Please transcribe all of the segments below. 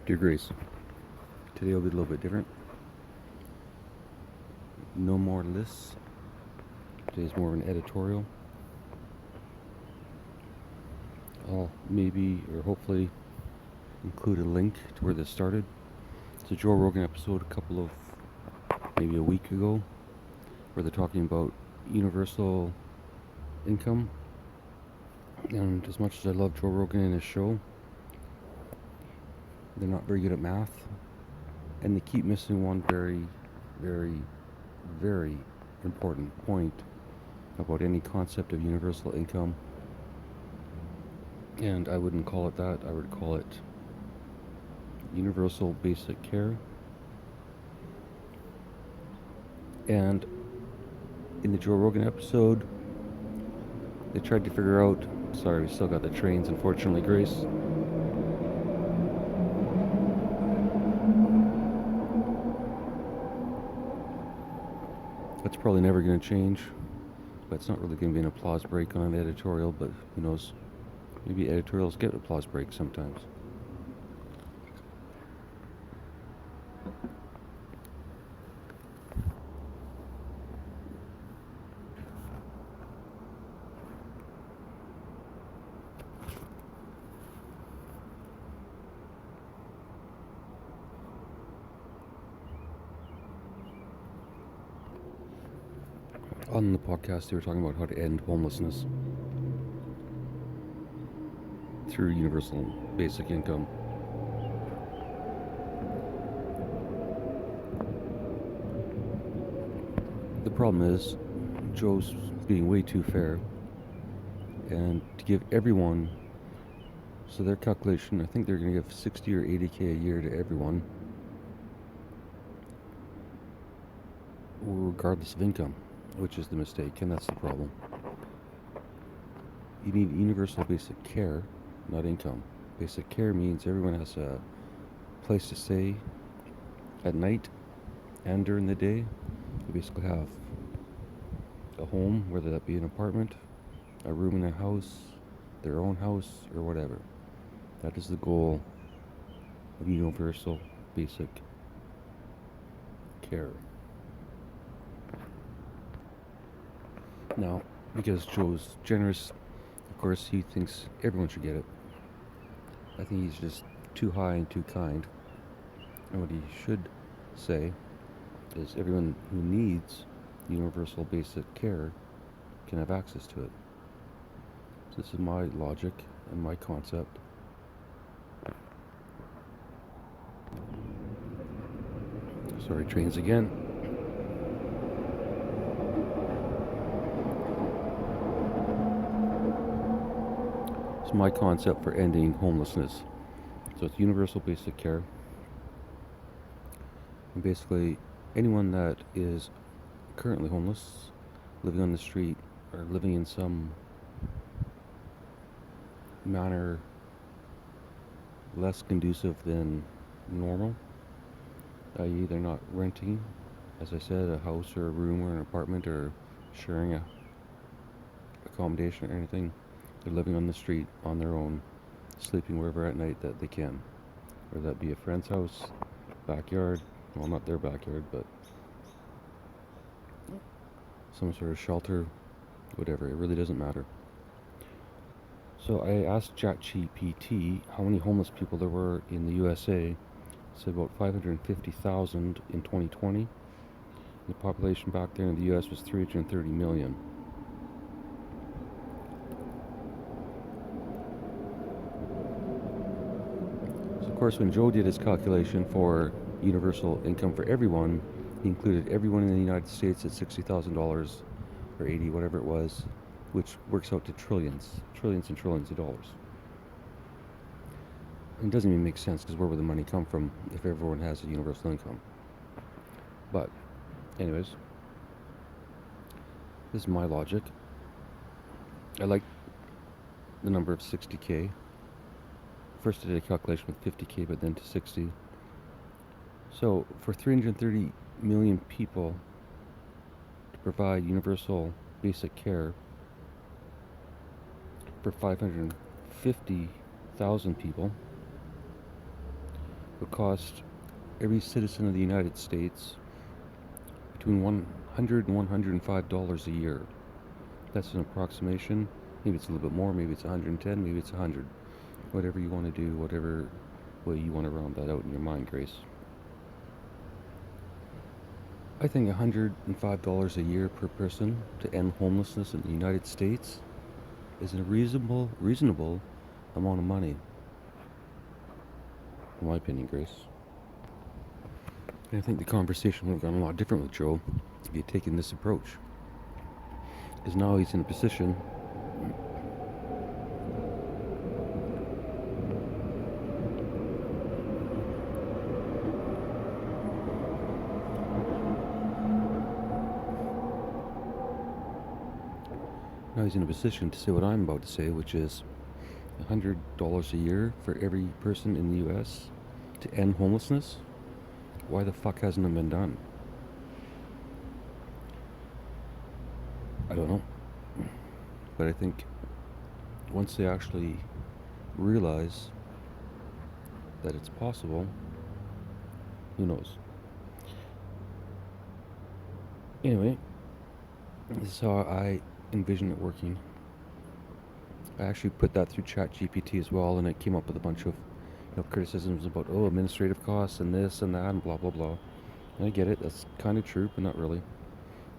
Dear Grace, today will be a little bit different. No more lists. Today's more of an editorial. I'll maybe or hopefully include a link to where this started. It's a Joe Rogan episode maybe a week ago, where they're talking about universal income. And as much as I love Joe Rogan and his show, they're not very good at math. And they keep missing one very, very, very important point about any concept of universal income. And I wouldn't call it that. I would call it universal basic care. And in the Joe Rogan episode, they tried to figure out, sorry, we still got the trains, unfortunately, Grace. That's probably never going to change, but it's not really going to be an applause break on an editorial, but who knows? Maybe editorials get applause breaks sometimes. On the podcast, they were talking about how to end homelessness through universal basic income. The problem is, Joe's being way too fair, and to give everyone, so their calculation, I think they're going to give 60 or 80K a year to everyone, regardless of income, which is the mistake, and that's the problem. You need universal basic care, not income. Basic care means everyone has a place to stay at night and during the day. You basically have a home, whether that be an apartment, a room in a house, their own house, or whatever. That is the goal of universal basic care. Now, because Joe's generous, of course, he thinks everyone should get it. I think he's just too high and too kind. And what he should say is everyone who needs universal basic care can have access to it. So this is my logic and my concept. Sorry, trains again. It's my concept for ending homelessness. So it's universal basic care. And basically, anyone that is currently homeless, living on the street, or living in some manner less conducive than normal, i.e. they're not renting, as I said, a house or a room or an apartment or sharing a accommodation or anything. They're living on the street on their own, sleeping wherever at night that they can, whether that be a friend's house, backyard, well, not their backyard, but some sort of shelter, whatever, it really doesn't matter. So I asked ChatGPT how many homeless people there were in the USA. It said about 550,000 in 2020. The population back there in the US was 330 million. So of course, when Joe did his calculation for universal income for everyone, he included everyone in the United States at $60,000 or 80, whatever it was, which works out to trillions and trillions of dollars. And it doesn't even make sense, because where would the money come from if everyone has a universal income? But, anyways, this is my logic. I like the number of 60K. First I did a calculation with 50K, but then to 60. So, for 330 million people to provide universal basic care for 550,000 people, would cost every citizen of the United States between $100 and $105 a year. That's an approximation. Maybe it's a little bit more, maybe it's 110, maybe it's 100. Whatever you want to do, whatever way you want to round that out in your mind, Grace. I think $105 a year per person to end homelessness in the United States is a reasonable amount of money. In my opinion, Grace. And I think the conversation would have gone a lot different with Joe if he had taken this approach. Because now he's in a position to say what I'm about to say, which is $100 a year for every person in the U.S. to end homelessness. Why the fuck hasn't it been done? I don't know. But I think once they actually realize that it's possible, who knows? Anyway, this is how I envision it working. I actually put that through ChatGPT as well, and it came up with a bunch of criticisms about administrative costs and this and that and blah blah blah. And I get it, that's kind of true, but not really.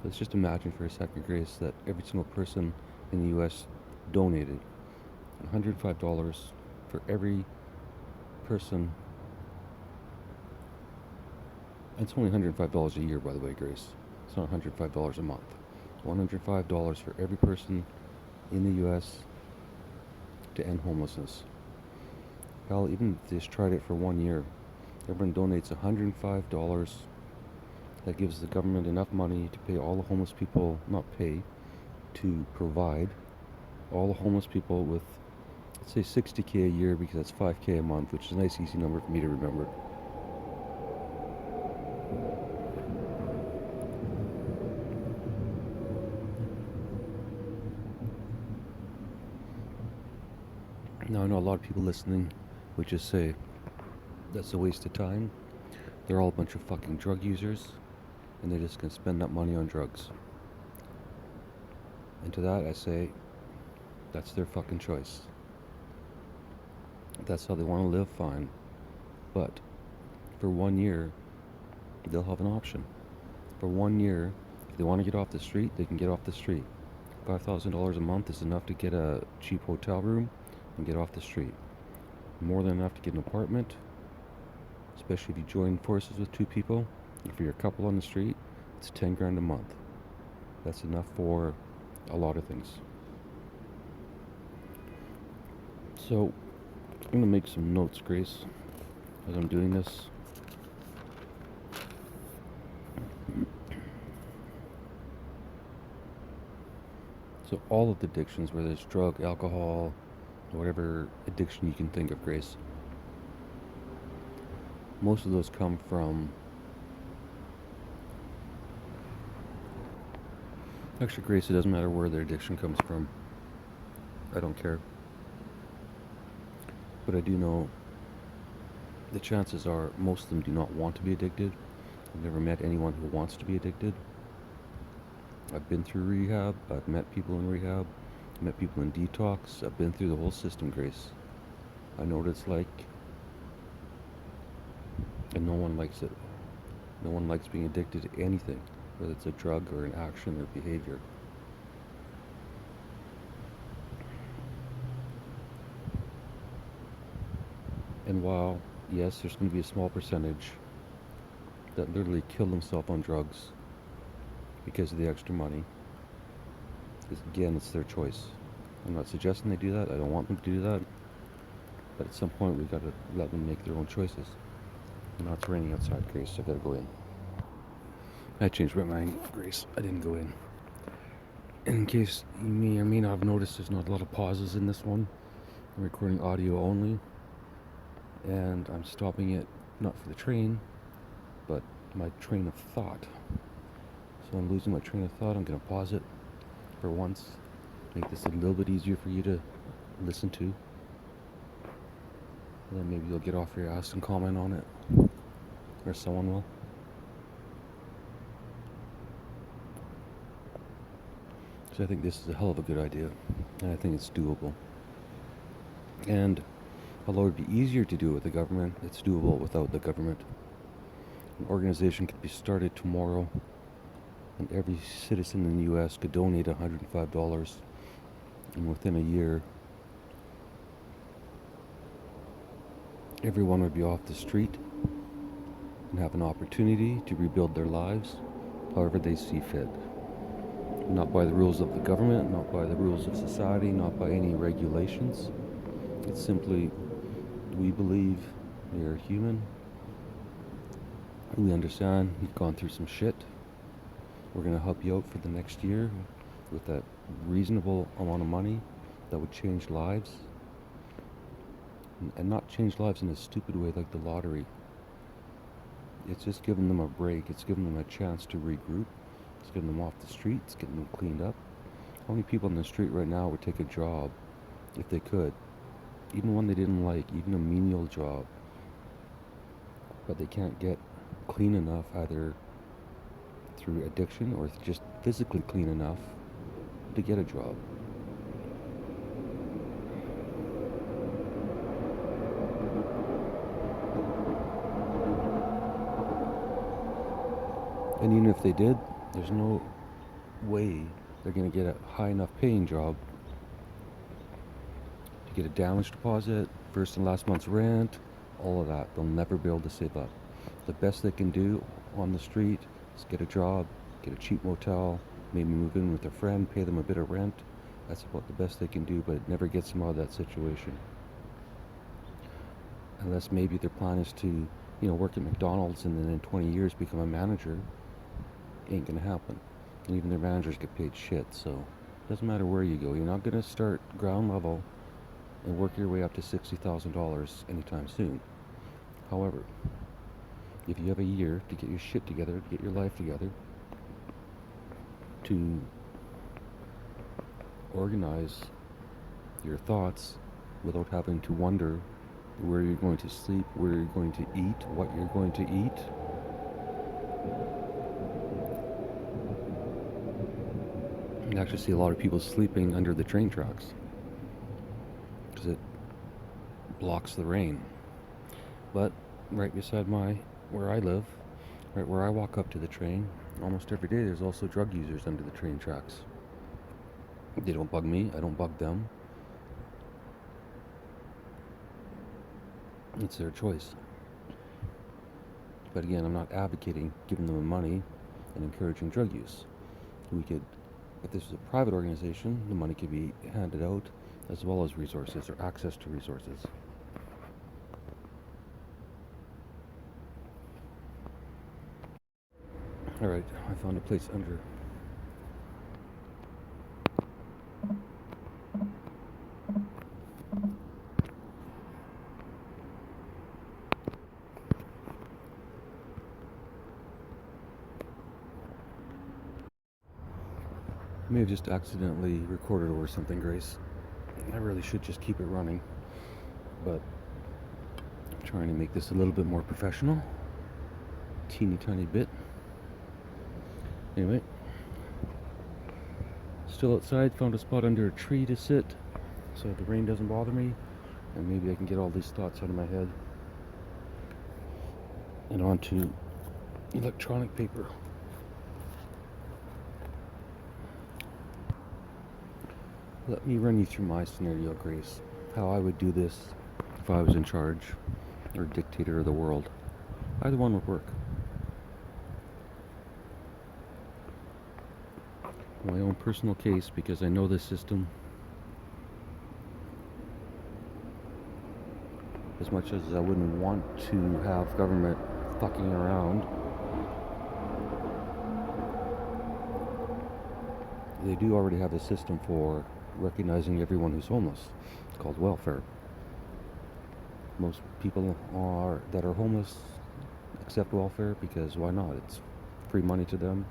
Let's just imagine for a second, Grace, that every single person in the US donated $105 for every person. It's only $105 a year, by the way, Grace. It's not $105 a month. $105 for every person in the US to end homelessness. Hell, even if they just tried it for 1 year, everyone donates $105. That gives the government enough money to pay all the homeless people, not pay, to provide all the homeless people with, let's say, $60K a year, because that's $5K a month, which is a nice easy number for me to remember. Now, I know a lot of people listening would just say, that's a waste of time. They're all a bunch of fucking drug users, and they're just going to spend that money on drugs. And to that I say, that's their fucking choice. If that's how they want to live, fine. But for 1 year, they'll have an option. For 1 year, if they want to get off the street, they can get off the street. $5,000 a month is enough to get a cheap hotel room and get off the street. More than enough to get an apartment, especially if you join forces with two people. If you're a couple on the street, it's 10 grand a month. That's enough for a lot of things. So, I'm going to make some notes, Grace, as I'm doing this. So all of the addictions, whether it's drug, alcohol, whatever addiction you can think of, Grace, most of those come from, actually, Grace, it doesn't matter where their addiction comes from. I don't care. But I do know the chances are most of them do not want to be addicted. I've never met anyone who wants to be addicted. I've been through rehab. I've met people in rehab. I've met people in detox. I've been through the whole system, Grace. I know what it's like. And no one likes it. No one likes being addicted to anything, whether it's a drug or an action or behavior. And while, yes, there's going to be a small percentage that literally kill themselves on drugs because of the extra money, because again, it's their choice. I'm not suggesting they do that. I don't want them to do that. But at some point, we've got to let them make their own choices. Now it's raining outside, Grace, so I've got to go in. I changed my mind, Grace. I didn't go in. And in case you may or may not have noticed, there's not a lot of pauses in this one. I'm recording audio only. And I'm stopping it, not for the train, but my train of thought. So I'm losing my train of thought. I'm going to pause it for once. Make this a little bit easier for you to listen to. And then maybe you'll get off your ass and comment on it. Or someone will. So I think this is a hell of a good idea. And I think it's doable. And although it would be easier to do it with the government, it's doable without the government. An organization could be started tomorrow, and every citizen in the U.S. could donate $105, and within a year, everyone would be off the street and have an opportunity to rebuild their lives however they see fit. Not by the rules of the government, not by the rules of society, not by any regulations. It's simply, we believe you're human. We understand you've gone through some shit. We're going to help you out for the next year with that reasonable amount of money that would change lives. And not change lives in a stupid way like the lottery. It's just giving them a break. It's giving them a chance to regroup. It's getting them off the street. It's getting them cleaned up. How many people in the street right now would take a job if they could? Even one they didn't like, even a menial job. But they can't get clean enough either through addiction or just physically clean enough to get a job. And even if they did, there's no way they're going to get a high enough paying job to get a damage deposit, first and last month's rent, all of that. They'll never be able to save up. The best they can do on the street is get a job, get a cheap motel, maybe move in with a friend, pay them a bit of rent. That's about the best they can do, but it never gets them out of that situation. Unless maybe their plan is to, work at McDonald's and then in 20 years become a manager. Ain't gonna happen. And even their managers get paid shit, so it doesn't matter where you go. You're not gonna start ground level and work your way up to $60,000 anytime soon. However, if you have a year to get your shit together, to get your life together, to organize your thoughts without having to wonder where you're going to sleep, where you're going to eat, what you're going to eat, you actually see a lot of people sleeping under the train tracks because it blocks the rain. But right beside where I live, right where I walk up to the train, almost every day there's also drug users under the train tracks. They don't bug me, I don't bug them. It's their choice. But again, I'm not advocating giving them money and encouraging drug use. If this was a private organization, the money could be handed out as well as resources or access to resources. Alright, I found a place under. I may have just accidentally recorded over something, Grace. I really should just keep it running, but I'm trying to make this a little bit more professional. Teeny tiny bit. Anyway, still outside, found a spot under a tree to sit so the rain doesn't bother me, and maybe I can get all these thoughts out of my head and onto electronic paper. Let me run you through my scenario, Grace. How I would do this if I was in charge or dictator of the world. Either one would work. My own personal case, because I know this system as much as I wouldn't want to have government fucking around. They do already have a system for recognizing everyone who's homeless. It's called welfare. Most people that are homeless accept welfare because why not? It's free money to them,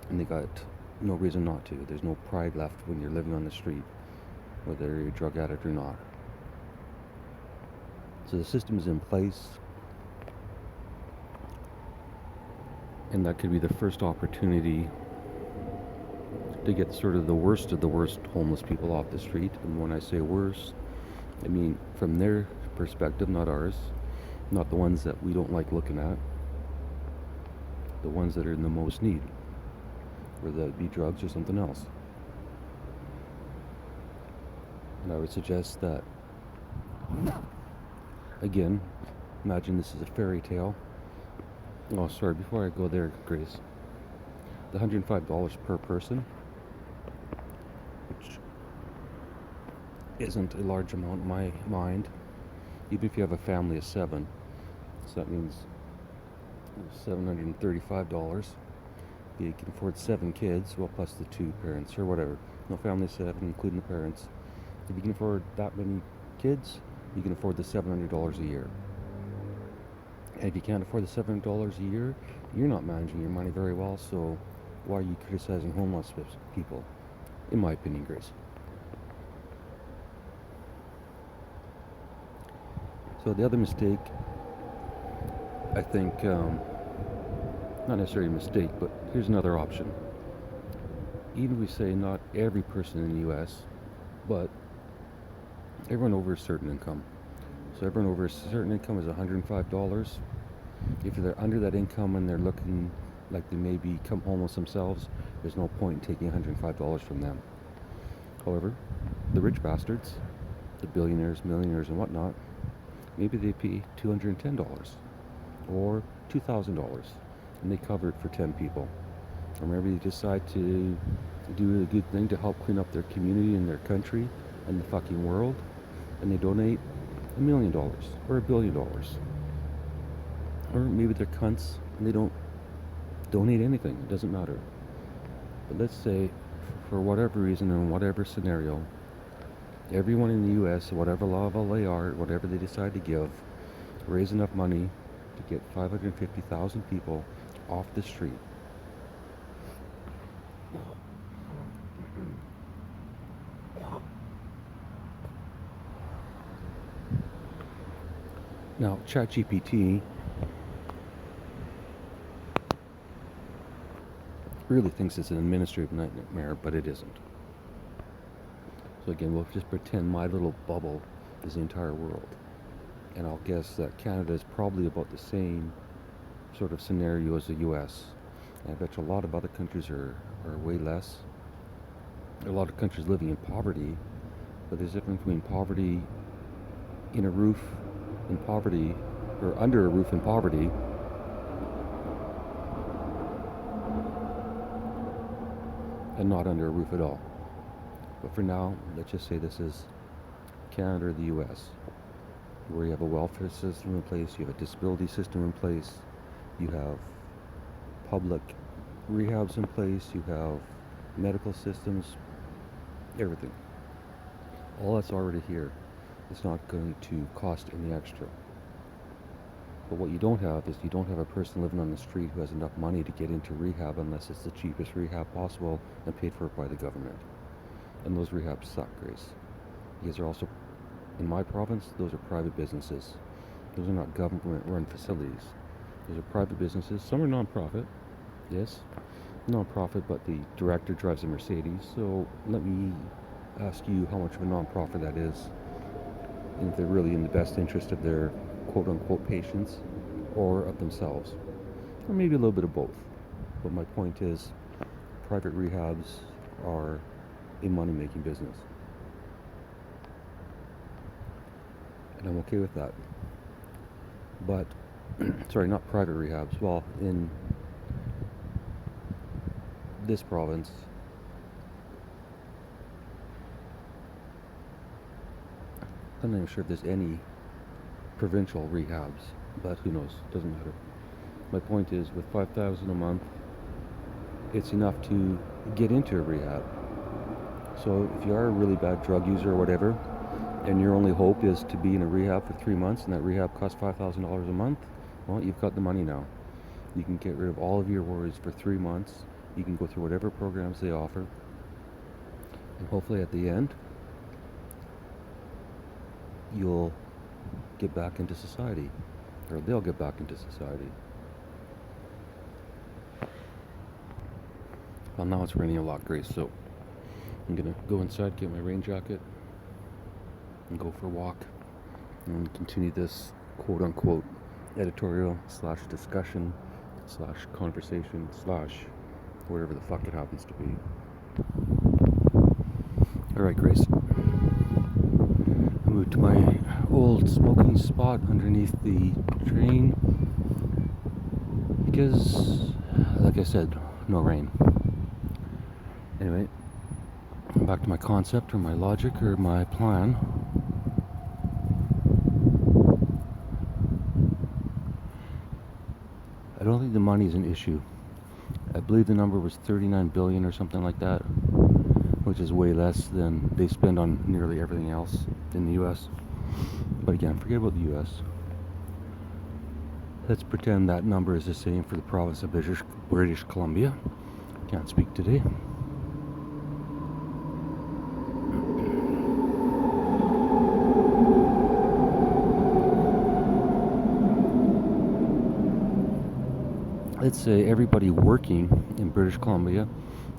and they got no reason not to. There's no pride left when you're living on the street, whether you're a drug addict or not. So the system is in place, and that could be the first opportunity to get sort of the worst of the worst homeless people off the street. And when I say worst, I mean from their perspective, not ours, not the ones that we don't like looking at, the ones that are in the most need, whether that be drugs or something else. And I would suggest that, again, imagine this is a fairy tale. Oh, sorry, before I go there, Grace, the $105 per person, which isn't a large amount in my mind, even if you have a family of 7, so that means $735. You can afford 7 kids, well, plus the 2 parents or whatever. No, family of 7, including the parents. If you can afford that many kids, you can afford the $700 a year. And if you can't afford the $700 a year, you're not managing your money very well, so why are you criticizing homeless people? In my opinion, Grace. So the other mistake, I think, not necessarily a mistake, but here's another option. Even if we say not every person in the US, but everyone over a certain income. So everyone over a certain income is $105. If they're under that income and they're looking like they may become homeless themselves, there's no point in taking $105 from them. However, the rich bastards, the billionaires, millionaires, and whatnot, maybe they pay $210 or $2,000, and they cover it for 10 people. Or maybe they decide to do a good thing to help clean up their community and their country and the fucking world, and they donate $1 million or $1 billion. Or maybe they're cunts and they don't donate anything. It doesn't matter. But let's say, for whatever reason and whatever scenario, everyone in the US, whatever level they are, whatever they decide to give, raise enough money to get 550,000 people off the street. Now, ChatGPT really thinks it's an administrative nightmare, but it isn't. So again, we'll just pretend my little bubble is the entire world. And I'll guess that Canada is probably about the same sort of scenario as the US. And I bet you a lot of other countries are way less. A lot of countries living in poverty, but there's a difference between poverty in a roof in poverty, or under a roof in poverty, and not under a roof at all. But for now, let's just say this is Canada or the US, where you have a welfare system in place, you have a disability system in place, you have public rehabs in place, you have medical systems, everything. All that's already here. It's not going to cost any extra. But what you don't have is you don't have a person living on the street who has enough money to get into rehab unless it's the cheapest rehab possible and paid for by the government. And those rehabs suck, Grace. Because they're also, in my province, those are private businesses. Those are not government-run facilities. Those are private businesses. Some are non-profit, yes, non-profit, but the director drives a Mercedes. So let me ask you how much of a non-profit that is, and if they're really in the best interest of their quote-unquote patients or of themselves, or maybe a little bit of both. But my point is, private rehabs are a money-making business, and I'm okay with that. But sorry, not private rehabs. Well, in this province, I'm not even sure if there's any provincial rehabs, but who knows, doesn't matter. My point is, with $5,000 a month, it's enough to get into a rehab. So if you are a really bad drug user or whatever, and your only hope is to be in a rehab for 3 months, and that rehab costs $5,000 a month, well, you've got the money now. You can get rid of all of your worries for 3 months. You can go through whatever programs they offer, and hopefully at the end, you'll get back into society, or they'll get back into society. Well, now it's raining a lot, Grace, so I'm gonna go inside, get my rain jacket, and go for a walk, and continue this quote-unquote editorial slash discussion slash conversation slash whatever the fuck it happens to be. Alright, Grace. I moved to my old smoking spot underneath the train because, like I said, no rain. Anyway, back to my concept or my logic or my plan. I don't think the money is an issue. I believe the number was 39 billion or something like that, which is way less than they spend on nearly everything else in the US. But again, forget about the US. Let's pretend that number is the same for the province of British Columbia. Can't speak today. Let's say everybody working in British Columbia,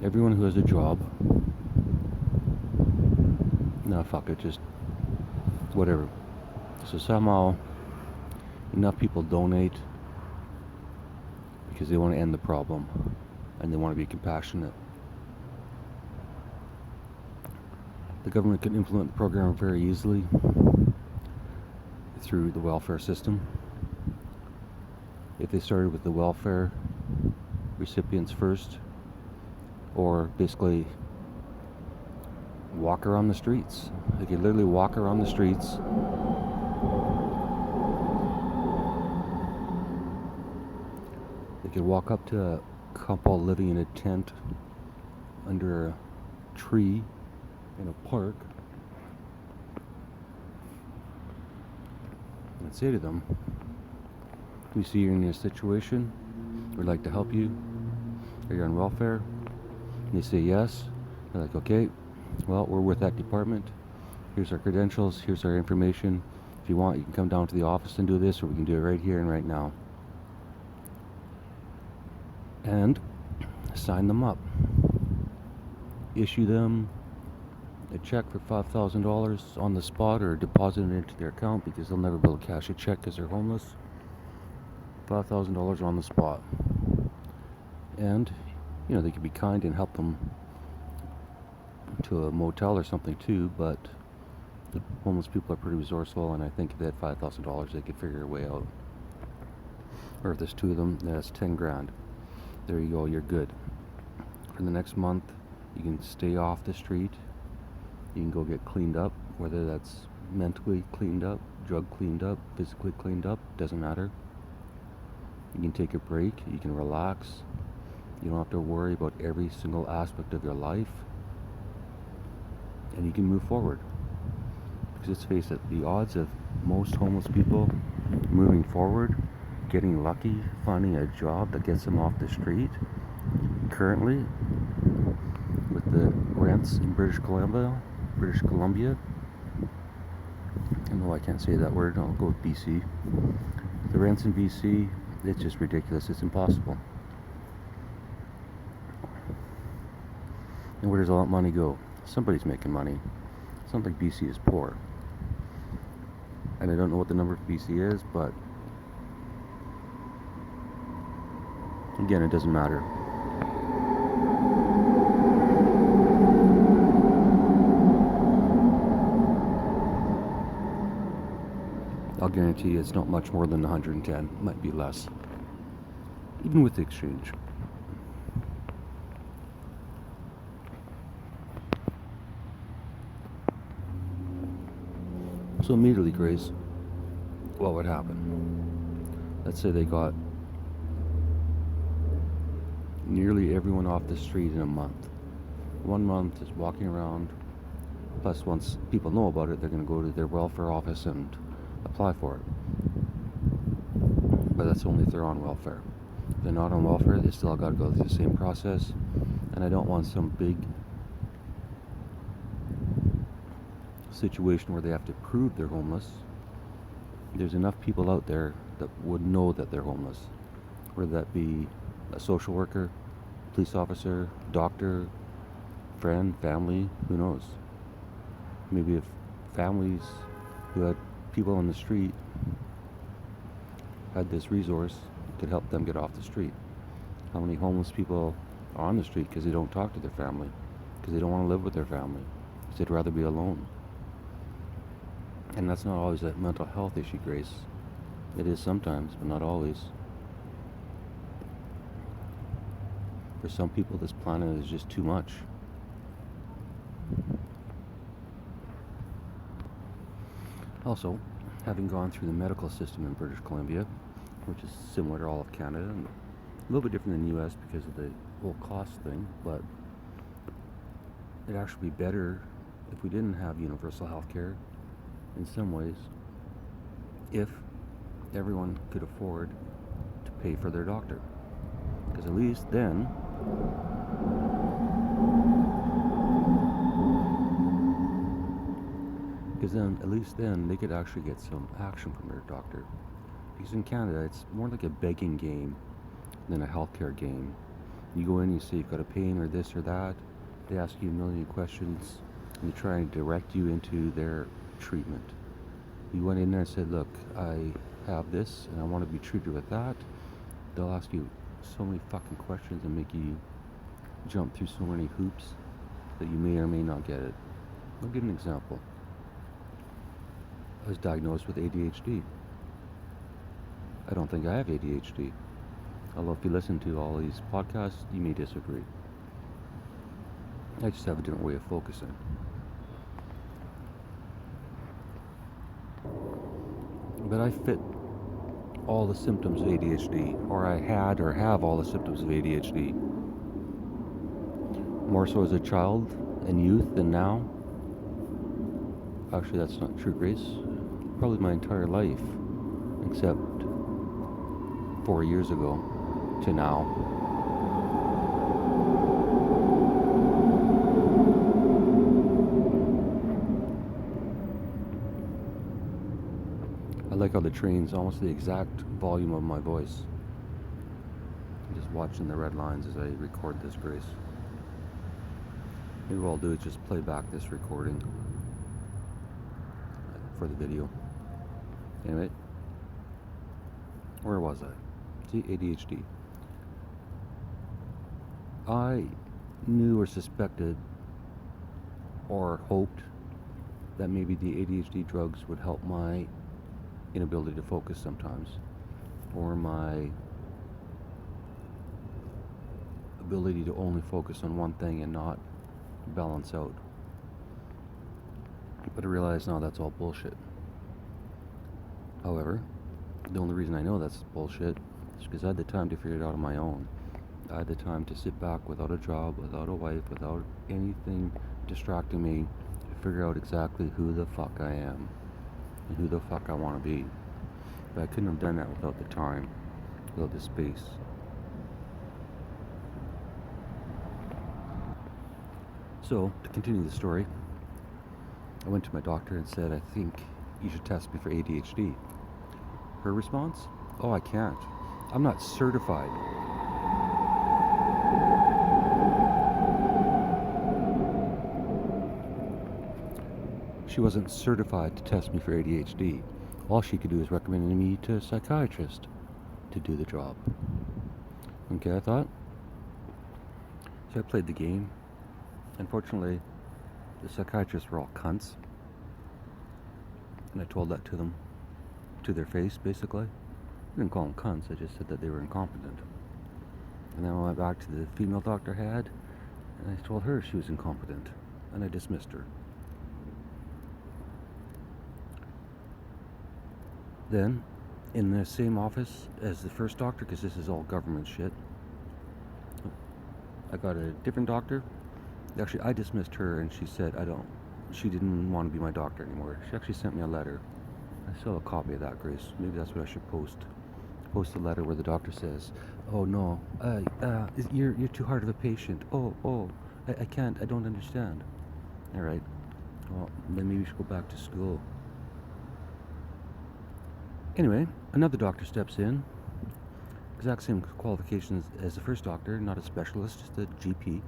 everyone who has a job, no, fuck it, just whatever. So somehow enough people donate because they want to end the problem and they want to be compassionate. The government can implement the program very easily through the welfare system. If they started with the welfare recipients first, or basically walk around the streets. They could literally walk around the streets they could walk up to a couple living in a tent under a tree in a park and say to them, we see you're in a situation, we'd like to help you, are you on welfare? And they say yes. They're like, okay, well, we're with that department, here's our credentials, here's our information, if you want you can come down to the office and do this, or we can do it right here and right now. And sign them up, issue them a check for $5,000 on the spot, or deposit it into their account because they'll never be able to cash a check because they're homeless. $5,000 on the spot. And, you know, they could be kind and help them to a motel or something too, but the homeless people are pretty resourceful, and I think if they had $5,000 they could figure a way out. Or if there's two of them, that's 10 grand. There you go, you're good. For the next month, you can stay off the street, you can go get cleaned up, whether that's mentally cleaned up, drug cleaned up, physically cleaned up, doesn't matter. You can take a break, you can relax, you don't have to worry about every single aspect of your life, and you can move forward. Because let's face it, the odds of most homeless people moving forward, getting lucky, finding a job that gets them off the street, currently, with the rents in British Columbia, I know I can't say that word, I'll go with BC. The rents in BC, it's just ridiculous, it's impossible. And where does all that money go? Somebody's making money. It's not like BC is poor. And I don't know what the number for BC is, but again, it doesn't matter. I'll guarantee you it's not much more than 110, it might be less, even with the exchange. So immediately, Grace, what would happen? Let's say they got nearly everyone off the street in a month. 1 month is walking around, plus once people know about it, they're going to go to their welfare office and apply for it. But that's only if they're on welfare. If they're not on welfare, they still got to go through the same process. And I don't want some big situation where they have to prove they're homeless. there's enough people out there that would know that they're homeless, whether that be a social worker, police officer, doctor, friend, family, who knows? Maybe if families who had people on the street had this resource, it could help them get off the street. How many homeless people are on the street because they don't talk to their family, because they don't want to live with their family, because they'd rather be alone? And that's not always a mental health issue, Grace. It is sometimes, but not always. For some people, this planet is just too much. Also, having gone through the medical system in British Columbia, which is similar to all of Canada, and a little bit different than the US because of the whole cost thing, but it'd actually be better if we didn't have universal health care in some ways, if everyone could afford to pay for their doctor. Because at least then, they could actually get some action from their doctor. Because in Canada, it's more like a begging game than a healthcare game. You go in, you say you've got a pain or this or that. They ask you a million questions, and they try and direct you into their treatment. You went in there and said, look, I have this, and I want to be treated with that. They'll ask you so many fucking questions and make you jump through so many hoops that you may or may not get it. I'll give an example. I was diagnosed with ADHD. I don't think I have ADHD. Although if you listen to all these podcasts, you may disagree. I just have a different way of focusing. But I fit all the symptoms of ADHD, or I had or have all the symptoms of ADHD. More so as a child and youth than now. Actually, that's not true, Grace. Probably my entire life, except 4 years ago to now. I like how the train's almost the exact volume of my voice. I'm just watching the red lines as I record this, Grace. Maybe what I'll do is just play back this recording for the video. Anyway, where was I? See, ADHD. I knew or suspected or hoped that maybe the ADHD drugs would help my inability to focus sometimes, or my ability to only focus on one thing and not balance out. But I realize now that's all bullshit. However, the only reason I know that's bullshit is because I had the time to figure it out on my own. I had the time to sit back without a job, without a wife, without anything distracting me, to figure out exactly who the fuck I am and who the fuck I want to be. But I couldn't have done that without the time, without the space. So, to continue the story, I went to my doctor and said, I think you should test me for ADHD. Her response? Oh, I can't. I'm not certified. She wasn't certified to test me for ADHD. All she could do is recommend me to a psychiatrist to do the job. Okay, I thought. So I played the game. Unfortunately, the psychiatrists were all cunts. And I told that to them, to their face, basically. I didn't call them cunts, I just said that they were incompetent. And then I went back to the female doctor I had, and I told her she was incompetent, and I dismissed her. Then, in the same office as the first doctor, because this is all government shit, I got a different doctor. Actually, I dismissed her, and she said she didn't want to be my doctor anymore. She actually sent me a letter. I still have a copy of that, Grace. Maybe that's what I should post. Post a letter where the doctor says, oh no, you're too hard of a patient. I can't, I don't understand. Alright, well, then maybe we should go back to school. Anyway, another doctor steps in, exact same qualifications as the first doctor, not a specialist, just a GP.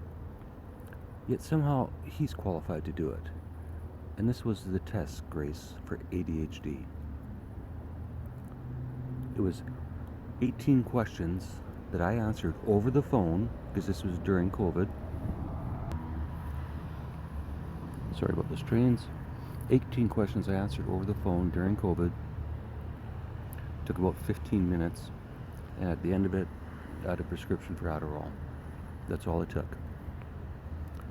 Yet somehow he's qualified to do it. And this was the test, Grace, for ADHD. It was 18 questions that I answered over the phone, because this was during COVID. Sorry about those trains. 18 questions I answered over the phone during COVID. Took about 15 minutes. And at the end of it, I had a prescription for Adderall. That's all it took.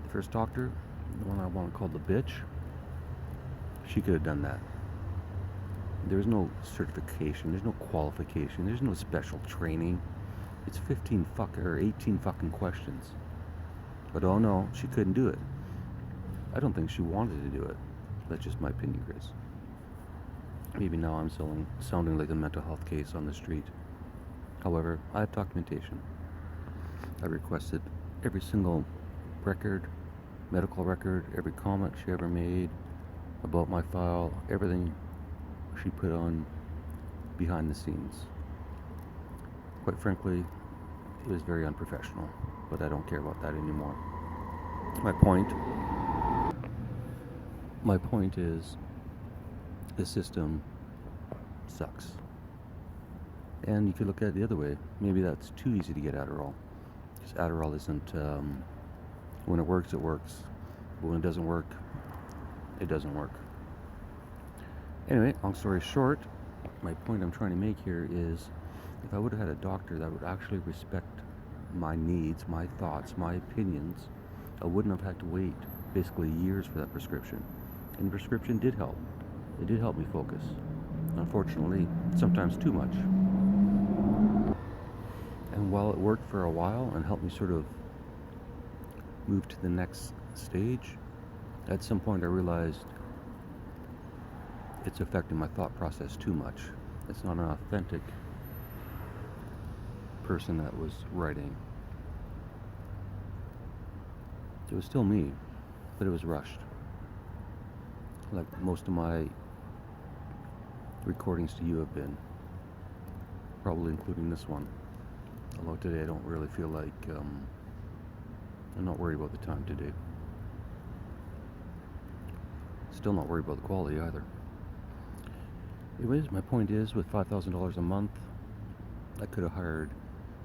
The first doctor, the one I want to call the bitch, she could have done that. There's no certification, there's no qualification, there's no special training. It's 18 fucking questions. But oh no, she couldn't do it. I don't think she wanted to do it. That's just my opinion, Grace. Maybe now I'm sounding like a mental health case on the street. However, I have documentation. I requested every single record, medical record, every comment she ever made about my file, everything she put on behind the scenes. Quite frankly, it was very unprofessional, but I don't care about that anymore. My point is, the system sucks. And you could look at it the other way. Maybe that's too easy to get Adderall. Because Adderall isn't, when it works, it works. But when it doesn't work, it doesn't work. Anyway, long story short, my point I'm trying to make here is, if I would have had a doctor that would actually respect my needs, my thoughts, my opinions, I wouldn't have had to wait basically years for that prescription. And the prescription did help. It did help me focus. Unfortunately, sometimes too much. And while it worked for a while and helped me sort of move to the next stage, at some point I realized it's affecting my thought process too much. It's not an authentic person that was writing. It was still me, but it was rushed. Like most of my recordings to you have been, probably including this one. Although today I don't really feel like, I'm not worried about the time today. Still not worried about the quality either. Anyways, my point is, with $5,000 a month, I could have hired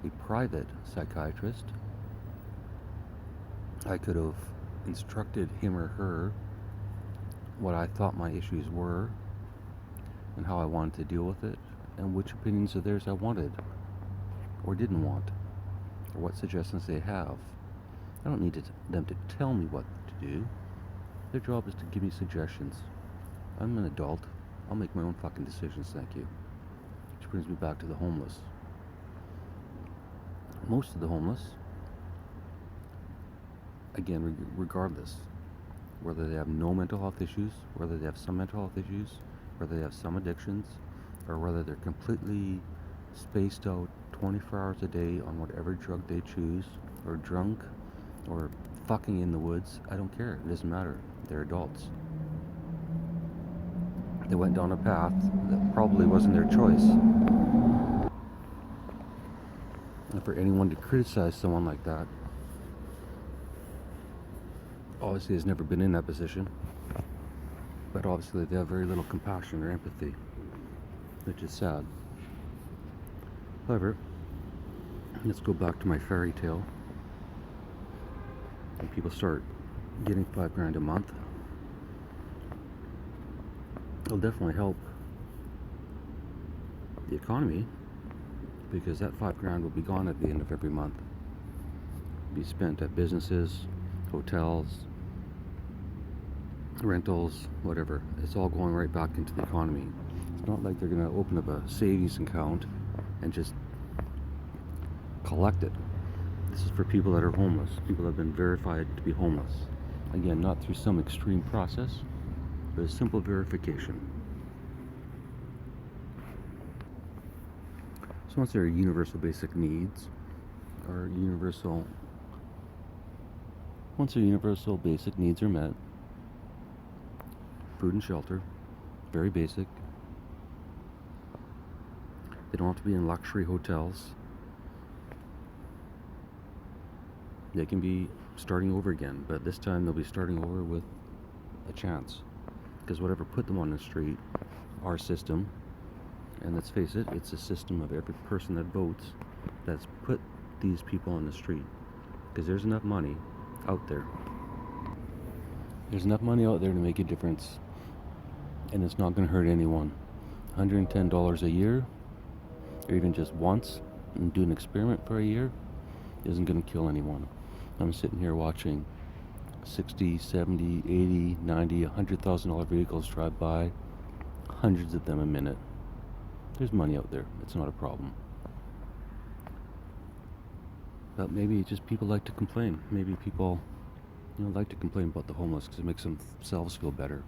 a private psychiatrist. I could have instructed him or her what I thought my issues were and how I wanted to deal with it, and which opinions of theirs I wanted or didn't want, or what suggestions they have. I don't need them to tell me what to do. Their job is to give me suggestions. I'm an adult. I'll make my own fucking decisions, thank you. Which brings me back to the homeless. Most of the homeless, again, regardless, whether they have no mental health issues, whether they have some mental health issues, whether they have some addictions, or whether they're completely spaced out 24 hours a day on whatever drug they choose, or drunk, or fucking in the woods, I don't care. It doesn't matter. They're adults. They went down a path that probably wasn't their choice. And for anyone to criticize someone like that, obviously has never been in that position, but obviously they have very little compassion or empathy, which is sad. However, let's go back to my fairy tale. When people start getting $5,000 a month, it'll definitely help the economy, because that $5,000 will be gone at the end of every month. Be spent at businesses, hotels, rentals, whatever. It's all going right back into the economy. It's not like they're going to open up a savings account and just collect it. This is for people that are homeless, people that have been verified to be homeless. Again, not through some extreme process, but a simple verification. So once their universal basic needs are once their universal basic needs are met, food and shelter, very basic, They don't have to be in luxury hotels. They can be starting over again, but this time they'll be starting over with a chance. Because whatever put them on the street, our system, and let's face it, it's a system of every person that votes that's put these people on the street. Because there's enough money out there. There's enough money out there to make a difference. And it's not going to hurt anyone. $110 a year, or even just once, and do an experiment for a year, isn't going to kill anyone. I'm sitting here watching 60, 70, 80, 90, $100,000 vehicles drive by, hundreds of them a minute. There's money out there. It's not a problem. But maybe just people like to complain. Maybe people, like to complain about the homeless because it makes themselves feel better.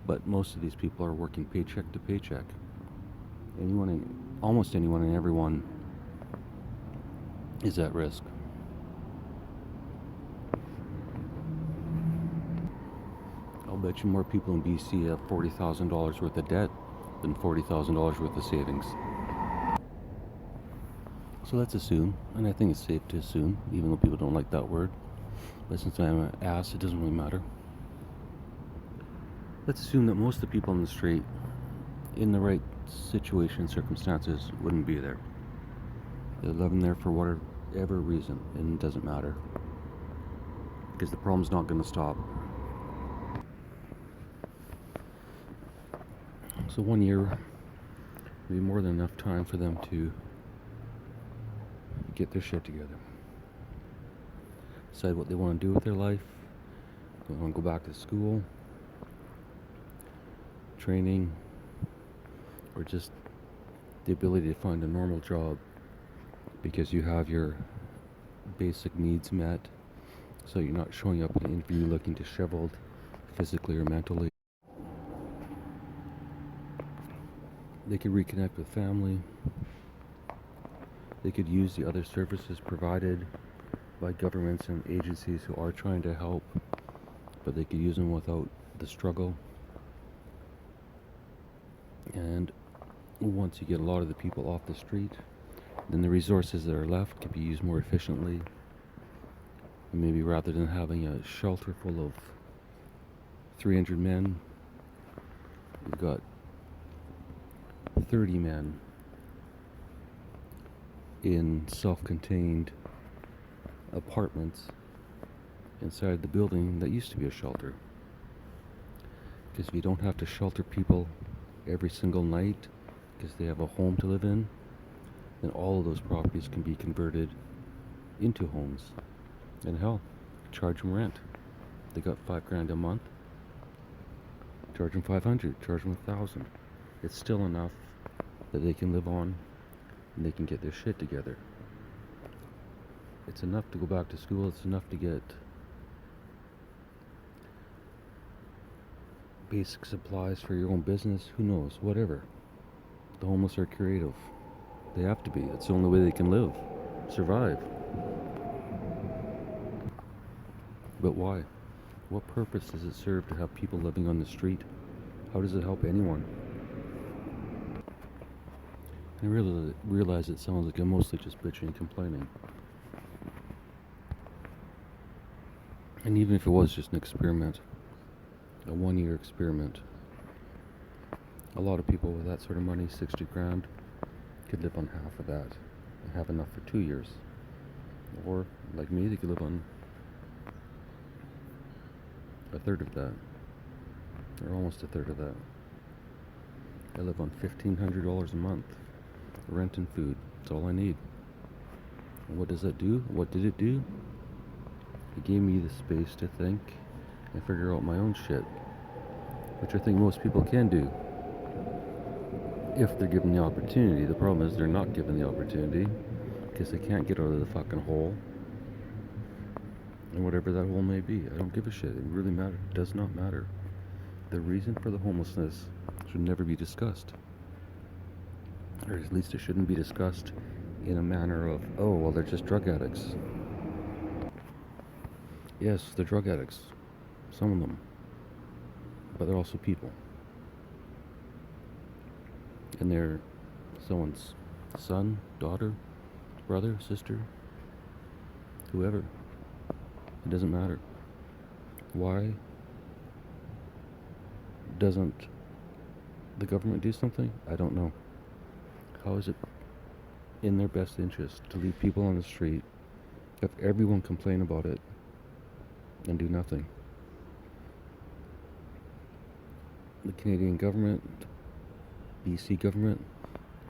But most of these people are working paycheck to paycheck. Almost anyone and everyone is at risk. I'll bet you more people in BC have $40,000 worth of debt than $40,000 worth of savings. So let's assume, and I think it's safe to assume, even though people don't like that word, but since I'm an ass, it doesn't really matter. Let's assume that most of the people on the street, in the right situation, circumstances, wouldn't be there. They're living there for whatever reason, and it doesn't matter. Because the problem's not going to stop. So 1 year would be more than enough time for them to get their shit together. Decide what they want to do with their life. They want to go back to school, training, or just the ability to find a normal job because you have your basic needs met, so you're not showing up at an interview looking disheveled physically or mentally. They could reconnect with family. They could use the other services provided by governments and agencies who are trying to help, but they could use them without the struggle. And once you get a lot of the people off the street, then the resources that are left can be used more efficiently. And maybe rather than having a shelter full of 300 men, you've got 30 men in self-contained apartments inside the building that used to be a shelter. Because if you don't have to shelter people every single night because they have a home to live in, then all of those properties can be converted into homes. And hell, charge them rent. They got $5,000 a month. Charge them $500. Charge them $1,000. It's still enough that they can live on and they can get their shit together. It's enough to go back to school. It's enough to get basic supplies for your own business. Who knows? Whatever. The homeless are creative. They have to be. It's the only way they can live, survive. But why? What purpose does it serve to have people living on the street? How does it help anyone? I really realize it sounds like I'm mostly just bitching and complaining. And even if it was just an experiment, a 1-year experiment, a lot of people with that sort of money, 60 grand, could live on half of that and have enough for 2 years. Or, like me, they could live on a third of that, or almost a third of that. I live on $1,500 a month, rent and food. That's all I need. And what does that do? What did it do? It gave me the space to think and figure out my own shit, which I think most people can do if they're given the opportunity. The problem is they're not given the opportunity because they can't get out of the fucking hole, and whatever that hole may be. I don't give a shit. It really does not matter. The reason for the homelessness should never be discussed, or at least it shouldn't be discussed in a manner of, oh, well, they're just drug addicts. Yes, they're drug addicts, some of them, but they're also people. And they're someone's son, daughter, brother, sister, whoever. It doesn't matter. Why doesn't the government do something? I don't know. How is it in their best interest to leave people on the street, have everyone complain about it, and do nothing? The Canadian government, BC government,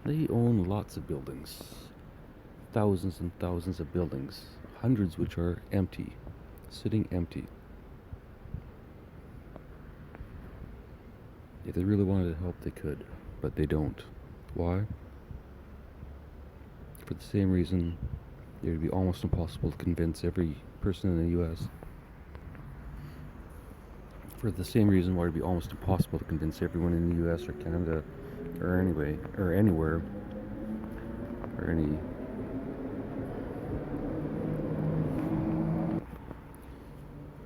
they own lots of buildings. Thousands and thousands of buildings. Hundreds which are empty. Sitting empty. If they really wanted to help, they could. But they don't. Why? For the same reason it would be almost impossible to convince every person in the US. For the same reason why it would be almost impossible to convince everyone in the US or Canada or anywhere or any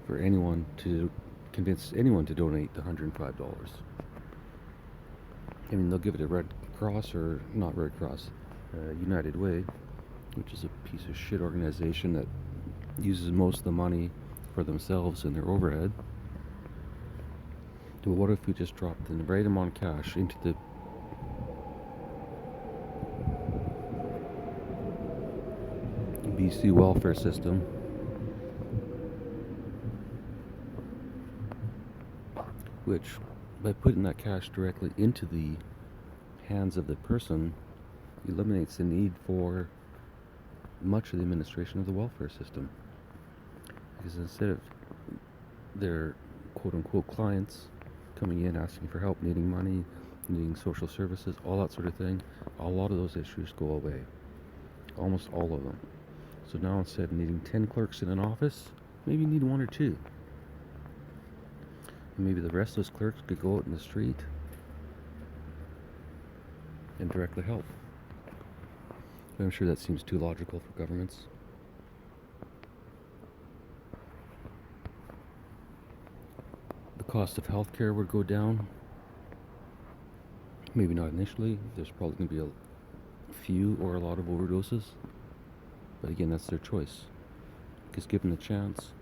for anyone to convince anyone to donate the $105. I mean, they'll give it a Red Cross or not Red Cross, United Way, which is a piece of shit organization that uses most of the money for themselves and their overhead. But what if we just dropped the right amount of cash into the BC welfare system, which by putting that cash directly into the hands of the person eliminates the need for much of the administration of the welfare system. Because instead of their quote-unquote clients coming in asking for help, needing money, needing social services, all that sort of thing, a lot of those issues go away. Almost all of them. So now instead of needing 10 clerks in an office, maybe you need 1 or 2. And maybe the rest of those clerks could go out in the street and directly help. But I'm sure that seems too logical for governments. The cost of healthcare would go down. Maybe not initially. There's probably going to be a few or a lot of overdoses. But again, that's their choice. Because given the chance,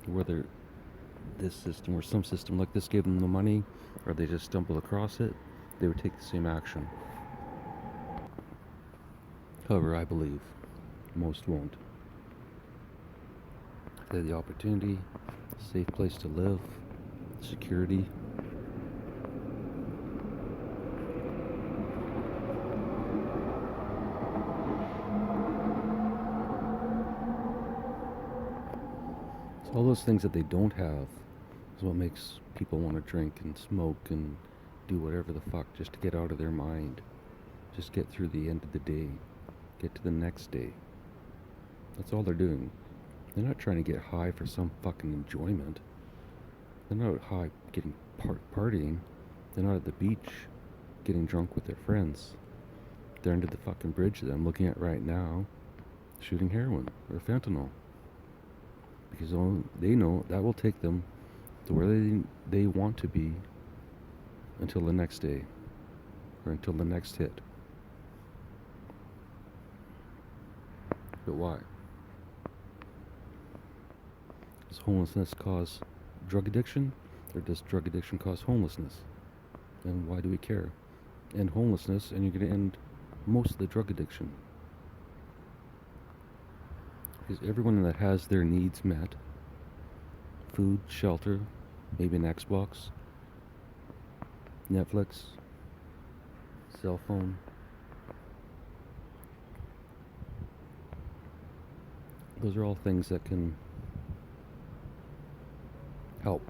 whether this system or some system like this gave them the money, or they just stumbled across it, they would take the same action. However, I believe most won't. They have the opportunity, safe place to live, security. So all those things that they don't have is what makes people want to drink and smoke and do whatever the fuck just to get out of their mind. Just get through the end of the day. Get to the next day. That's all they're doing. They're not trying to get high for some fucking enjoyment. They're not high getting partying. They're not at the beach getting drunk with their friends. They're under the fucking bridge that I'm looking at right now, shooting heroin or fentanyl. Because they know that will take them to where they want to be until the next day or until the next hit. But why? Does homelessness cause drug addiction, or does drug addiction cause homelessness? And why do we care? End homelessness and you're going to end most of the drug addiction. Because everyone that has their needs met, food, shelter, maybe an Xbox, Netflix, cell phone, those are all things that can help.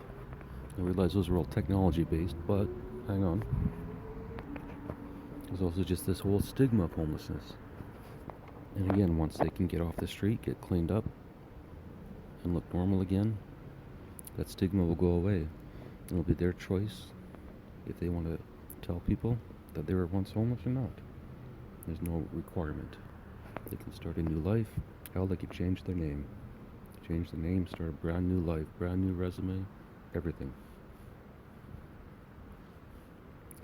I realize those are all technology based, but hang on. There's also just this whole stigma of homelessness. And again, once they can get off the street, get cleaned up, and look normal again, that stigma will go away. It'll be their choice if they want to tell people that they were once homeless or not. There's no requirement. They can start a new life. Hell, they could change their name. Change the name, start a brand new life, brand new resume, everything.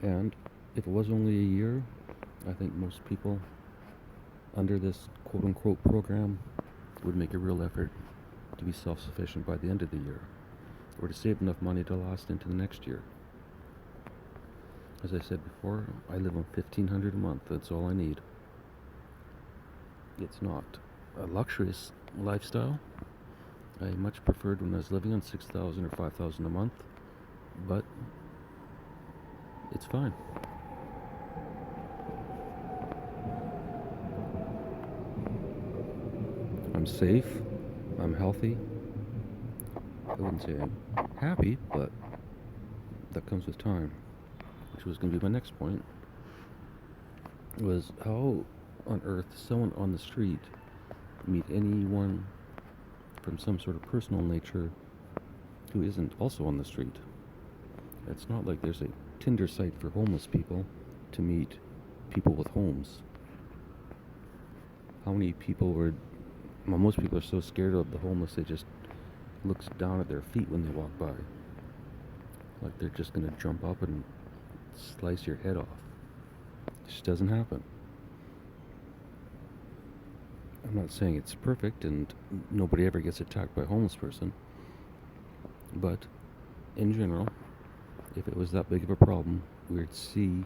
And if it was only a year, I think most people under this quote unquote program would make a real effort to be self sufficient by the end of the year, or to save enough money to last into the next year. As I said before, I live on $1,500 a month. That's all I need. It's not a luxurious lifestyle. I much preferred when I was living on $6,000 or $5,000 a month, but it's fine. I'm safe. I'm healthy. I wouldn't say I'm happy, but that comes with time. Which was going to be my next point. Was how on earth does someone on the street meet anyone from some sort of personal nature who isn't also on the street? It's not like there's a Tinder site for homeless people to meet people with homes. How many people would... Well, most people are so scared of the homeless they just looks down at their feet when they walk by. Like they're just going to jump up and slice your head off. It just doesn't happen. I'm not saying it's perfect and nobody ever gets attacked by a homeless person, but in general, if it was that big of a problem, we'd see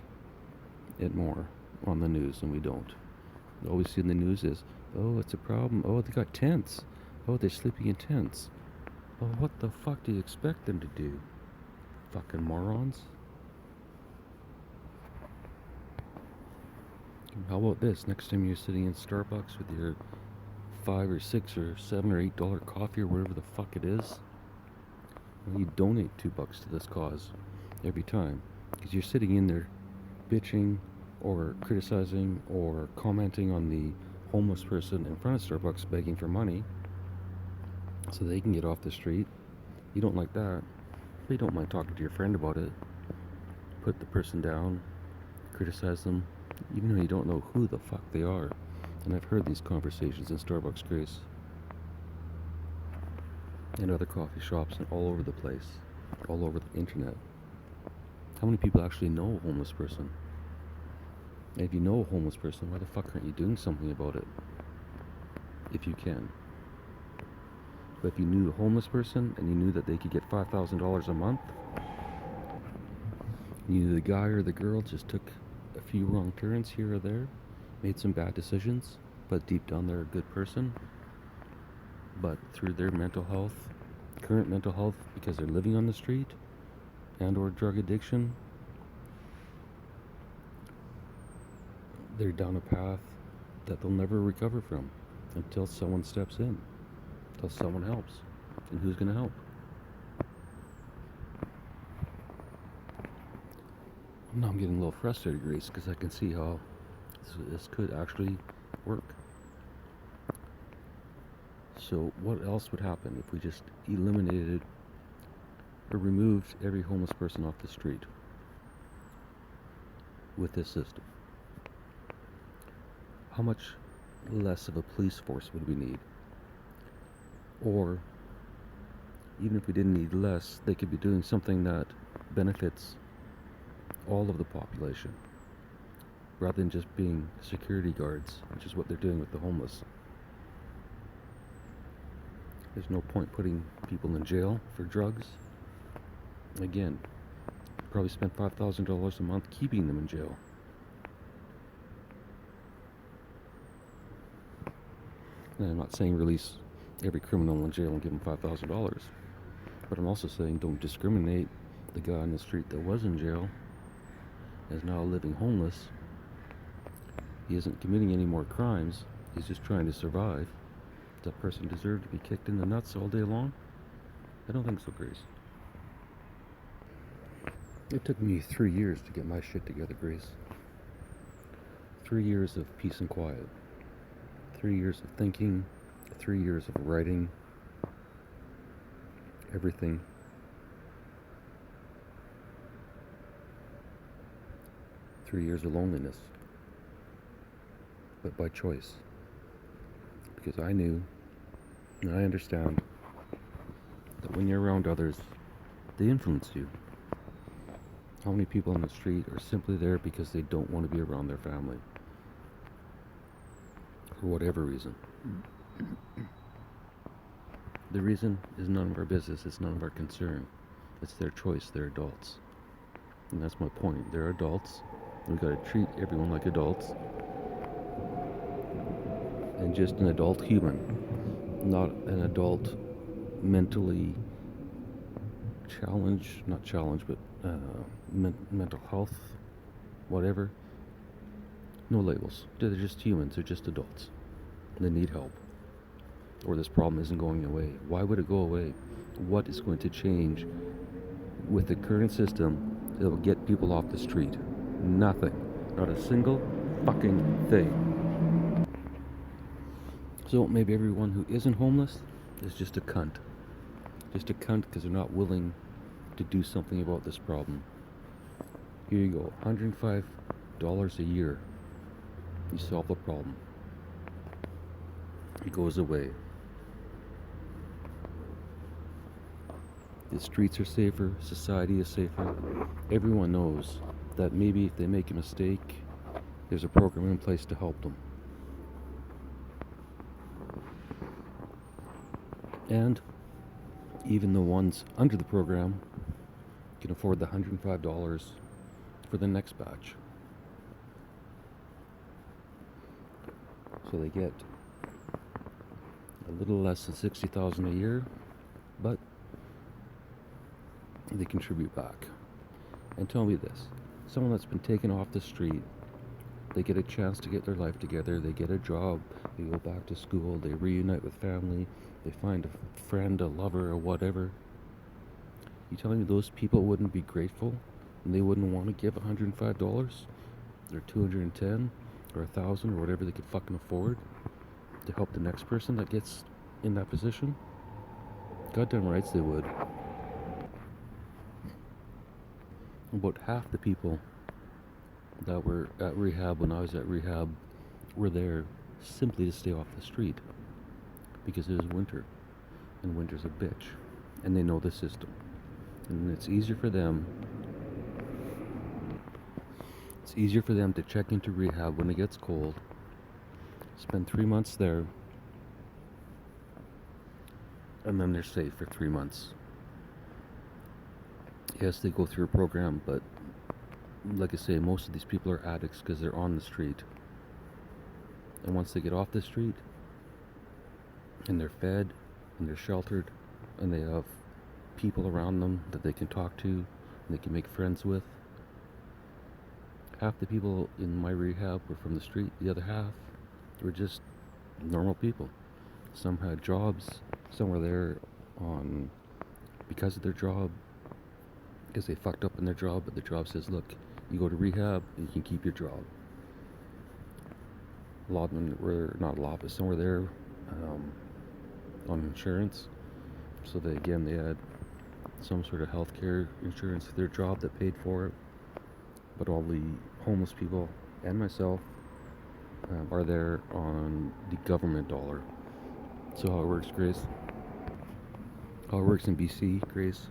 it more on the news, and we don't. All we see in the news is, oh, it's a problem, oh, they got tents, oh, they're sleeping in tents. Well, what the fuck do you expect them to do? Fucking morons. How about this? Next time you're sitting in Starbucks with your $5 or $6 or $7 or $8 coffee or whatever the fuck it is, well, you donate $2 to this cause every time, because you're sitting in there bitching or criticizing or commenting on the homeless person in front of Starbucks begging for money so they can get off the street. You don't like that, but you don't mind talking to your friend about it. Put the person down, criticize them, even though you don't know who the fuck they are. And I've heard these conversations in Starbucks, Grace, and other coffee shops and all over the place, all over the internet. How many people actually know a homeless person? And if you know a homeless person, why the fuck aren't you doing something about it? If you can. But if you knew a homeless person and you knew that they could get $5,000 a month, you knew the guy or the girl just took a few wrong turns here or there, made some bad decisions, but deep down they're a good person, but through their mental health, current mental health, because they're living on the street and or drug addiction, they're down a path that they'll never recover from until someone steps in, until someone helps. And who's going to help? Now I'm getting a little frustrated, Grace, because I can see how this could actually work. So what else would happen if we just eliminated or removed every homeless person off the street with this system? How much less of a police force would we need? Or even if we didn't need less, they could be doing something that benefits all of the population, rather than just being security guards, which is what they're doing with the homeless. There's no point putting people in jail for drugs. Again, probably spend $5,000 a month keeping them in jail. And I'm not saying release every criminal in jail and give them $5,000, but I'm also saying don't discriminate. The guy on the street that was in jail is now living homeless. He isn't committing any more crimes. He's just trying to survive. Does that person deserve to be kicked in the nuts all day long? I don't think so, Grace. It took me 3 years to get my shit together, Grace. 3 years of peace and quiet. 3 years of thinking. 3 years of writing. Everything. 3 years of loneliness. But by choice. Because I knew, and I understand, that when you're around others, they influence you. How many people on the street are simply there because they don't want to be around their family? For whatever reason. The reason is none of our business, it's none of our concern. It's their choice, they're adults. And that's my point. They're adults. We gotta treat everyone like adults. And just an adult human. Not an adult mentally not challenged, but mental health, whatever. No labels. They're just humans, they're just adults. They need help. Or this problem isn't going away. Why would it go away? What is going to change with the current system that will get people off the street? Nothing. Not a single fucking thing. So maybe everyone who isn't homeless is just a cunt. Just a cunt because they're not willing to do something about this problem. Here you go, $105 a year. You solve the problem. It goes away. The streets are safer, society is safer. Everyone knows that maybe if they make a mistake, there's a program in place to help them. And even the ones under the program can afford the $105 for the next batch. So they get a little less than $60,000 a year, but they contribute back. And tell me this, someone that's been taken off the street, they get a chance to get their life together, they get a job, they go back to school, they reunite with family, they find a friend, a lover, or whatever. You telling me those people wouldn't be grateful and they wouldn't want to give $105 or $210 or $1,000 or whatever they could fucking afford to help the next person that gets in that position? Goddamn rights they would. About half the people that were at rehab when I was at rehab were there simply to stay off the street because it was winter, and winter's a bitch, and they know the system, and it's easier for them to check into rehab when it gets cold, spend 3 months there, and then they're safe for 3 months. Yes, they go through a program, but like I say, most of these people are addicts because they're on the street. And once they get off the street, and they're fed, and they're sheltered, and they have people around them that they can talk to, and they can make friends with. Half the people in my rehab were from the street, the other half were just normal people. Some had jobs, some were there because of their job, because they fucked up in their job, but the job says, look, you go to rehab and you can keep your job. A lot of them were, not a lot, but some were there on insurance. So they had some sort of health care insurance for their job that paid for it. But all the homeless people and myself are there on the government dollar. So how it works, Grace? How it works in BC, Grace,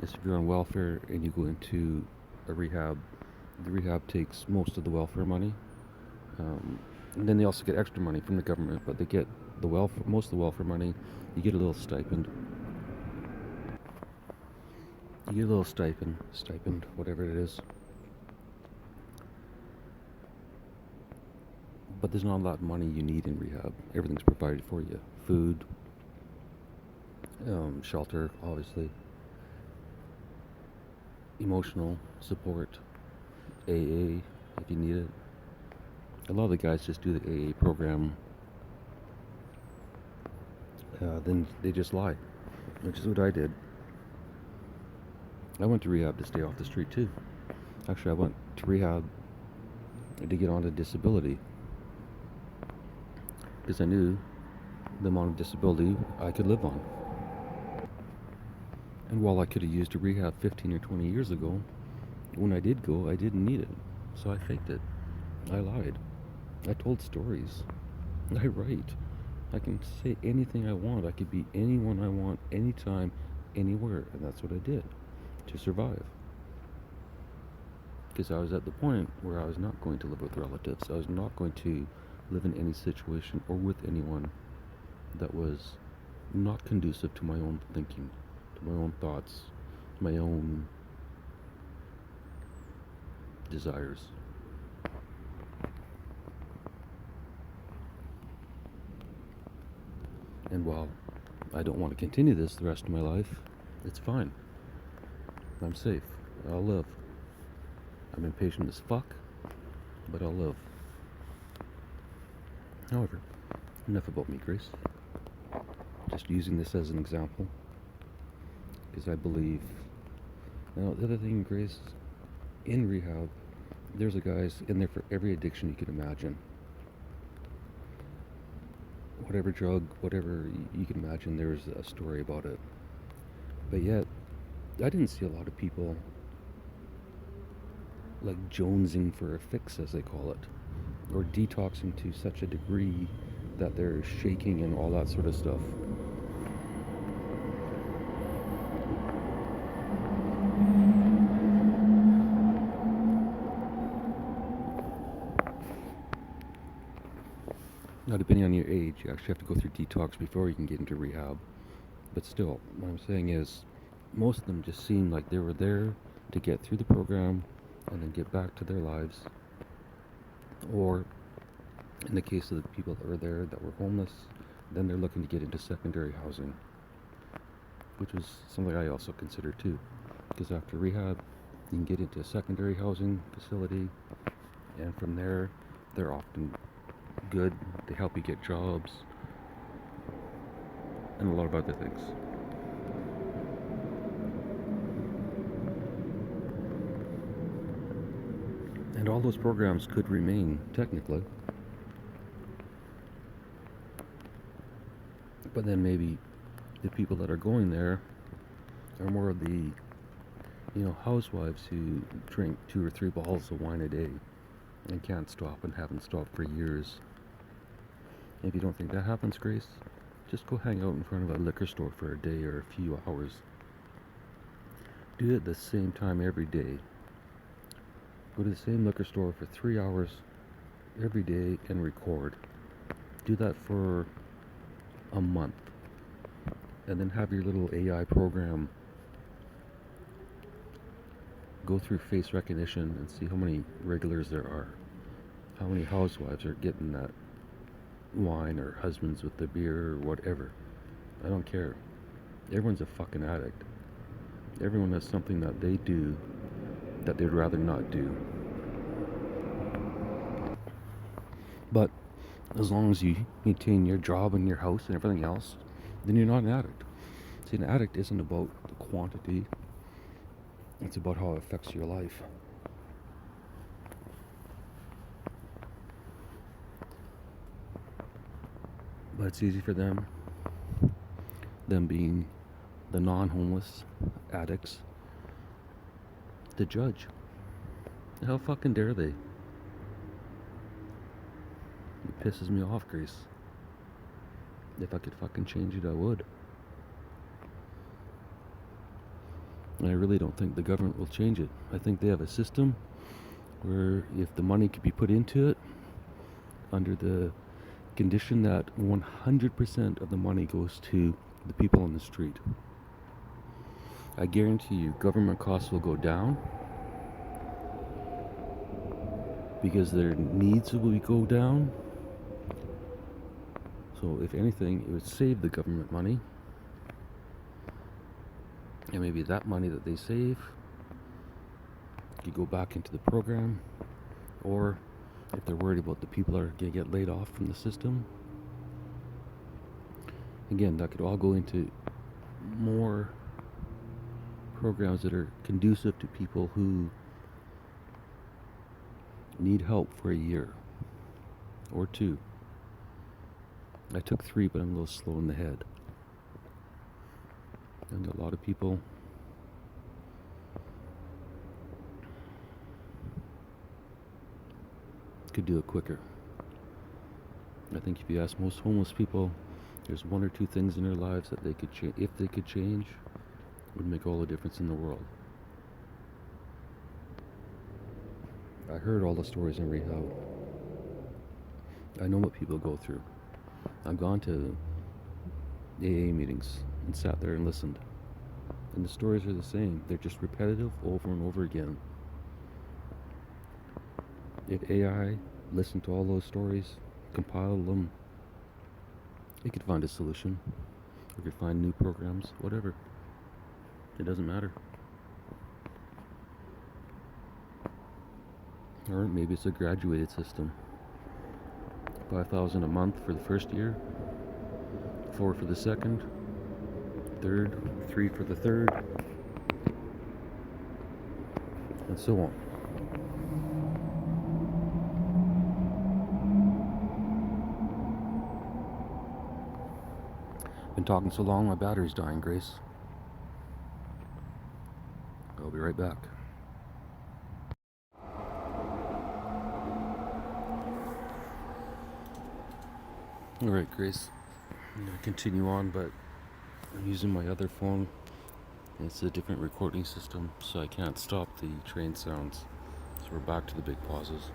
is if you're on welfare and you go into a rehab, the rehab takes most of the welfare money. And then they also get extra money from the government, but they get most of the welfare money. You get a little stipend. Stipend, whatever it is. But there's not a lot of money you need in rehab. Everything's provided for you. Food, shelter, obviously. Emotional support, AA, if you need it. A lot of the guys just do the AA program, then they just lie, which is what I did. I went to rehab to stay off the street too. Actually, I went to rehab to get onto disability because I knew the amount of disability I could live on. And while I could have used a rehab 15 or 20 years ago, when I did go, I didn't need it. So I faked it. I lied. I told stories. I write. I can say anything I want. I could be anyone I want, anytime, anywhere. And that's what I did to survive. Because I was at the point where I was not going to live with relatives. I was not going to live in any situation or with anyone that was not conducive to my own thinking, to my own thoughts, my own desires. And while I don't want to continue this the rest of my life, it's fine. I'm safe. I'll live. I'm impatient as fuck, but I'll live. However, enough about me, Grace. Just using this as an example, because I believe. Now, the other thing, Grace, in rehab, there's a guys in there for every addiction you can imagine. Whatever drug, whatever you can imagine, there's a story about it. But yet, I didn't see a lot of people like jonesing for a fix, as they call it, or detoxing to such a degree that they're shaking and all that sort of stuff. Now, depending on your age, you actually have to go through detox before you can get into rehab. But still, what I'm saying is, most of them just seemed like they were there to get through the program and then get back to their lives. Or, in the case of the people that were there that were homeless, then they're looking to get into secondary housing, which was something I also considered too. Because after rehab, you can get into a secondary housing facility, and from there, they're often good. They help you get jobs and a lot of other things. And all those programs could remain, technically. But then maybe the people that are going there are more of the, housewives who drink 2 or 3 bottles of wine a day and can't stop and haven't stopped for years. If you don't think that happens, Grace, just go hang out in front of a liquor store for a day or a few hours. Do it at the same time every day. Go to the same liquor store for 3 hours every day and record. Do that for a month. And then have your little AI program go through face recognition and see how many regulars there are. How many housewives are getting that wine, or husbands with the beer, or whatever. I don't care. Everyone's a fucking addict. Everyone has something that they do that they'd rather not do. But as long as you maintain your job and your house and everything else, then you're not an addict. See, an addict isn't about the quantity. It's about how it affects your life. But it's easy for them being the non-homeless addicts, to judge. How fucking dare they? It pisses me off, Grace. If I could fucking change it, I would. And I really don't think the government will change it. I think they have a system where if the money could be put into it, under the condition that 100% of the money goes to the people on the street, I guarantee you government costs will go down because their needs will go down. So if anything, it would save the government money, and maybe that money that they save could go back into the program, or if they're worried about the people that are going to get laid off from the system, again, that could all go into more programs that are conducive to people who need help for a year or 2. I took 3, but I'm a little slow in the head. And a lot of people could do it quicker. I think if you ask most homeless people, there's 1 or 2 things in their lives that they could change. If they could change, it would make all the difference in the world. I heard all the stories in rehab. I know what people go through. I've gone to AA meetings and sat there and listened. And the stories are the same. They're just repetitive over and over again. If AI listened to all those stories, compiled them, it could find a solution. It could find new programs, whatever. It doesn't matter. Or maybe it's a graduated system. $5,000 a month for the first year, $4,000 for the second, third, $3,000 for the third, and so on. Been talking so long, my battery's dying, Grace. I'll be right back. Alright, Grace. I'm going to continue on, but I'm using my other phone. It's a different recording system, so I can't stop the train sounds. So we're back to the big pauses.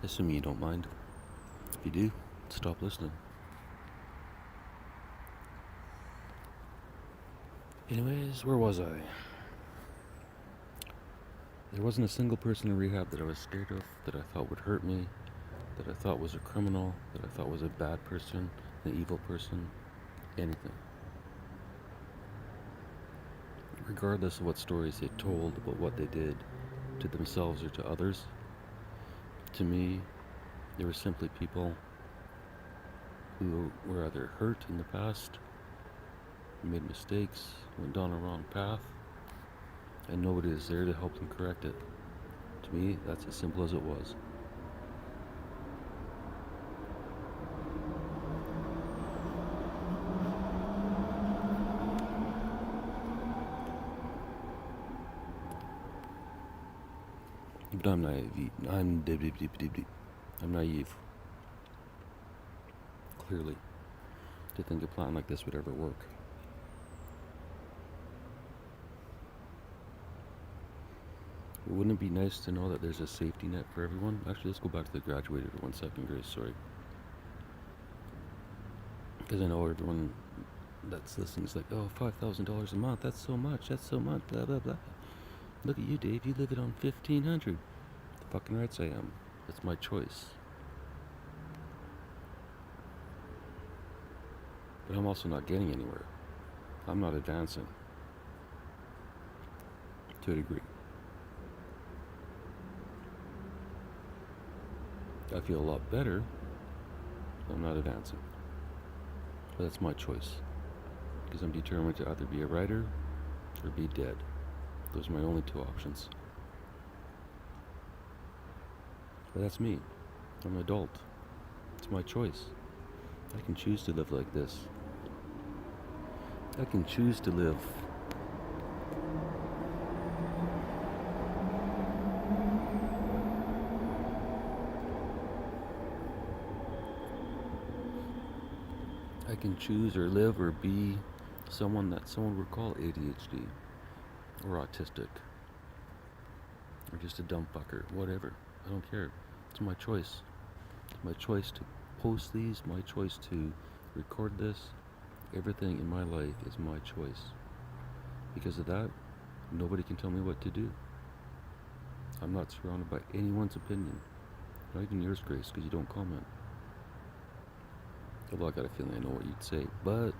Assuming you don't mind. If you do, stop listening. Anyways, where was I? There wasn't a single person in rehab that I was scared of, that I thought would hurt me, that I thought was a criminal, that I thought was a bad person, an evil person, anything. Regardless of what stories they told about what they did to themselves or to others, to me, they were simply people who were either hurt in the past, made mistakes, went down a wrong path, and nobody is there to help them correct it. To me, that's as simple as it was. But I'm naive. I'm naive. Clearly, to think a plan like this would ever work. Wouldn't it be nice to know that there's a safety net for everyone? Actually, let's go back to the graduated for 1 second, Grace, sorry. Because I know everyone that's listening is like, oh, $5,000 a month, that's so much, blah, blah, blah. Look at you, Dave, you live it on $1,500. The fucking rights I am. It's my choice. But I'm also not getting anywhere. I'm not advancing. To a degree. I feel a lot better. I'm not advancing. But that's my choice. Because I'm determined to either be a writer or be dead. Those are my only two options. But that's me. I'm an adult. It's my choice. I can choose to live like this. I can choose to live I can choose or live or be someone that someone would call ADHD or autistic or just a dumb fucker, whatever. I don't care. It's my choice. It's my choice to post these, my choice to record this. Everything in my life is my choice. Because of that, nobody can tell me what to do. I'm not surrounded by anyone's opinion. Not even yours, Grace, because you don't comment. Although I got a feeling I know what you'd say, but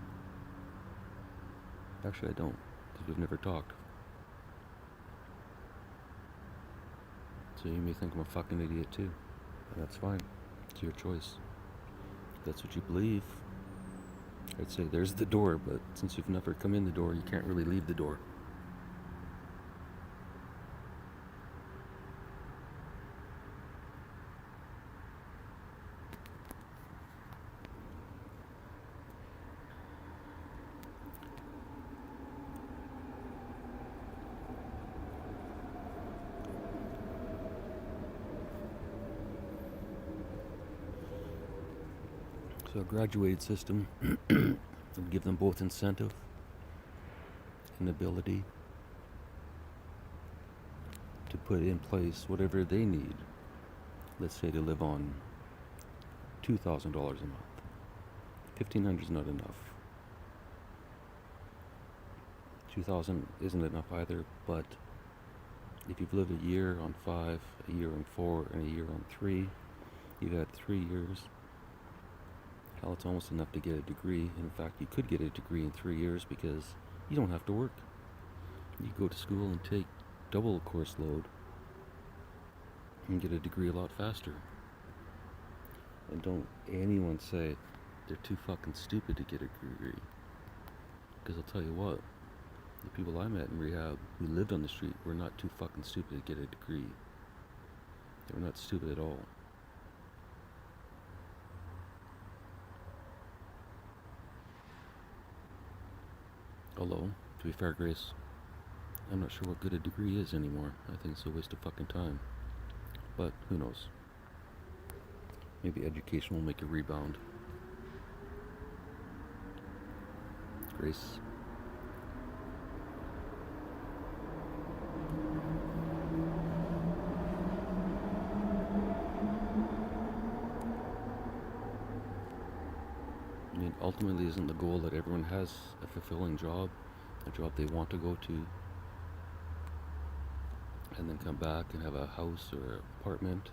actually I don't, because we've never talked. So you may think I'm a fucking idiot too, and that's fine. It's your choice. If that's what you believe, I'd say there's the door, but since you've never come in the door, you can't really leave the door. So a graduated system and give them both incentive and ability to put in place whatever they need. Let's say to live on $2,000 a month. $1,500 is not enough. 2,000 isn't enough either, but if you've lived a year on 5, a year on 4, and a year on 3, you've had 3 years. Hell, it's almost enough to get a degree. In fact, you could get a degree in 3 years because you don't have to work. You go to school and take double course load and get a degree a lot faster. And don't anyone say they're too fucking stupid to get a degree. Because I'll tell you what, the people I met in rehab who lived on the street were not too fucking stupid to get a degree. They were not stupid at all. Although, to be fair, Grace, I'm not sure what good a degree is anymore. I think it's a waste of fucking time. But who knows? Maybe education will make a rebound. Grace. I mean, ultimately, isn't the goal that everyone has a fulfilling job, a job they want to go to, and then come back and have a house or an apartment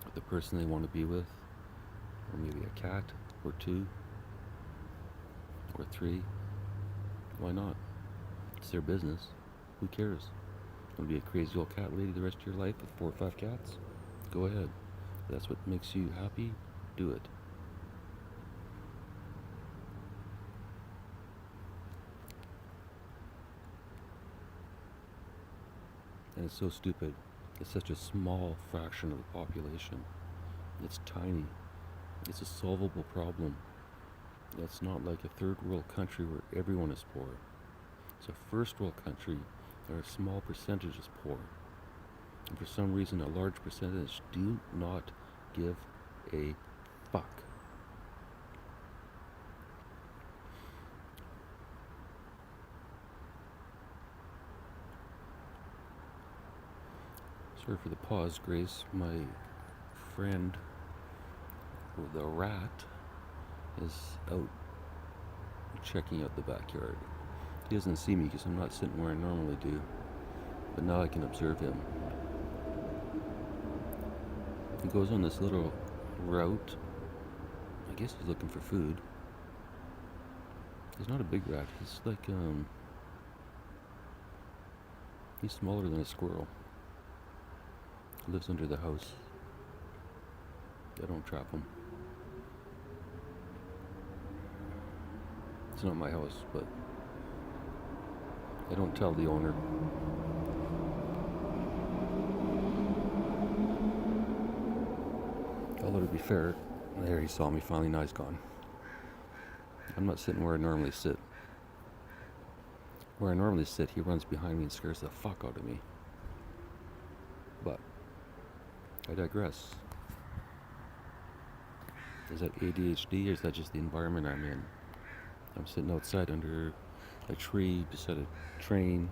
with the person they want to be with, or maybe a cat, or 2, or 3. Why not? It's their business. Who cares? You want to be a crazy old cat lady the rest of your life with 4 or 5 cats? Go ahead. If that's what makes you happy, do it. And it's so stupid. It's such a small fraction of the population. It's tiny. It's a solvable problem. It's not like a third world country where everyone is poor. It's a first world country where a small percentage is poor. And for some reason, a large percentage do not give a fuck. Sorry for the pause, Grace. My friend, the rat, is out checking out the backyard. He doesn't see me because I'm not sitting where I normally do, but now I can observe him. He goes on this little route. I guess he's looking for food. He's not a big rat. He's like, he's smaller than a squirrel. He lives under the house. I don't trap him. It's not my house, but I don't tell the owner. Although to be fair, there he saw me finally, now he's gone. I'm not sitting where I normally sit. Where I normally sit, he runs behind me and scares the fuck out of me. But I digress. Is that ADHD or is that just the environment I'm in? I'm sitting outside under a tree, beside a train,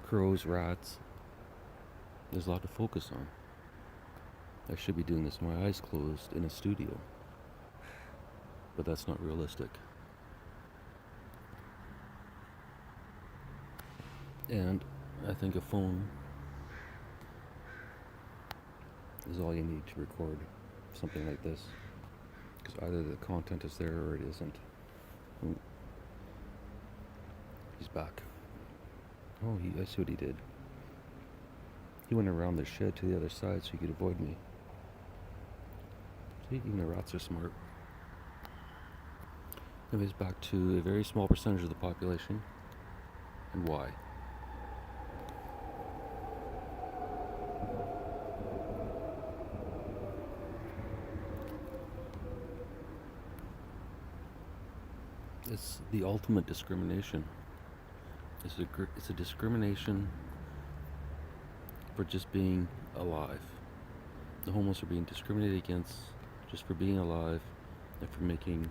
crows, rats. There's a lot to focus on. I should be doing this with my eyes closed in a studio. But that's not realistic. And I think a phone is all you need to record something like this. Because either the content is there or it isn't. Ooh. He's back. Oh, I see what he did. He went around the shed to the other side so he could avoid me. See, even the rats are smart. Anyways, back to a very small percentage of the population. And why? It's the ultimate discrimination. It's a discrimination for just being alive. The homeless are being discriminated against just for being alive and for making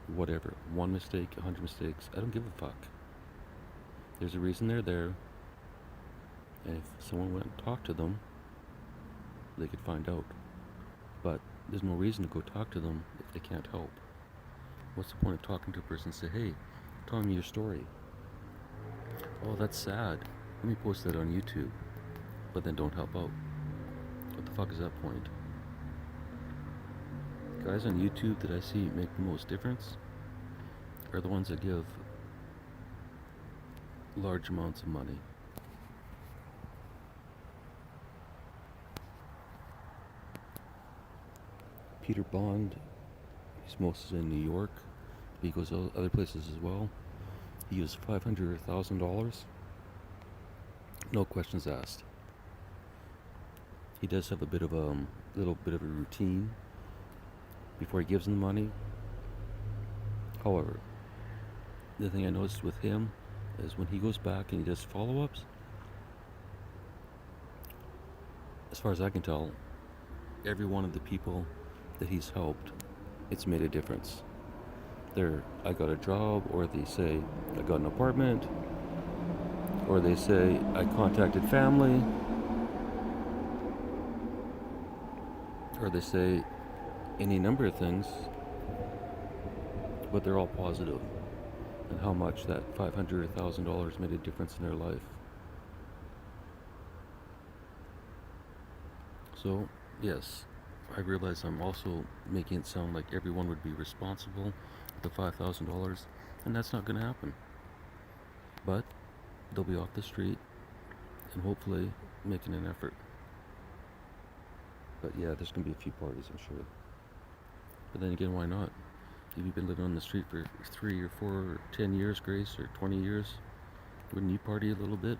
whatever. One mistake, 100 mistakes. I don't give a fuck. There's a reason they're there. And if someone went and talked to them, they could find out. But there's no reason to go talk to them if they can't help. What's the point of talking to a person and say, hey, tell me your story? Oh, that's sad. Let me post that on YouTube. But then don't help out. What the fuck is that point? Guys on YouTube that I see make the most difference are the ones that give large amounts of money. Peter Bond, he's mostly in New York. He goes other places as well. He used $500 or $1,000. No questions asked. He does have a bit of a little bit of a routine before he gives them the money. However, the thing I noticed with him is when he goes back and he does follow-ups, as far as I can tell, every one of the people that he's helped, it's made a difference. I got a job, or they say, I got an apartment, or they say, I contacted family, or they say any number of things, but they're all positive, and how much that $500 or $1,000 made a difference in their life. So, yes, I realize I'm also making it sound like everyone would be responsible for the $5,000, and that's not going to happen. But they'll be off the street and hopefully making an effort. But yeah, there's going to be a few parties, I'm sure. But then again, why not? If you've been living on the street for 3 or 4 or 10 years, Grace, or 20 years, wouldn't you party a little bit?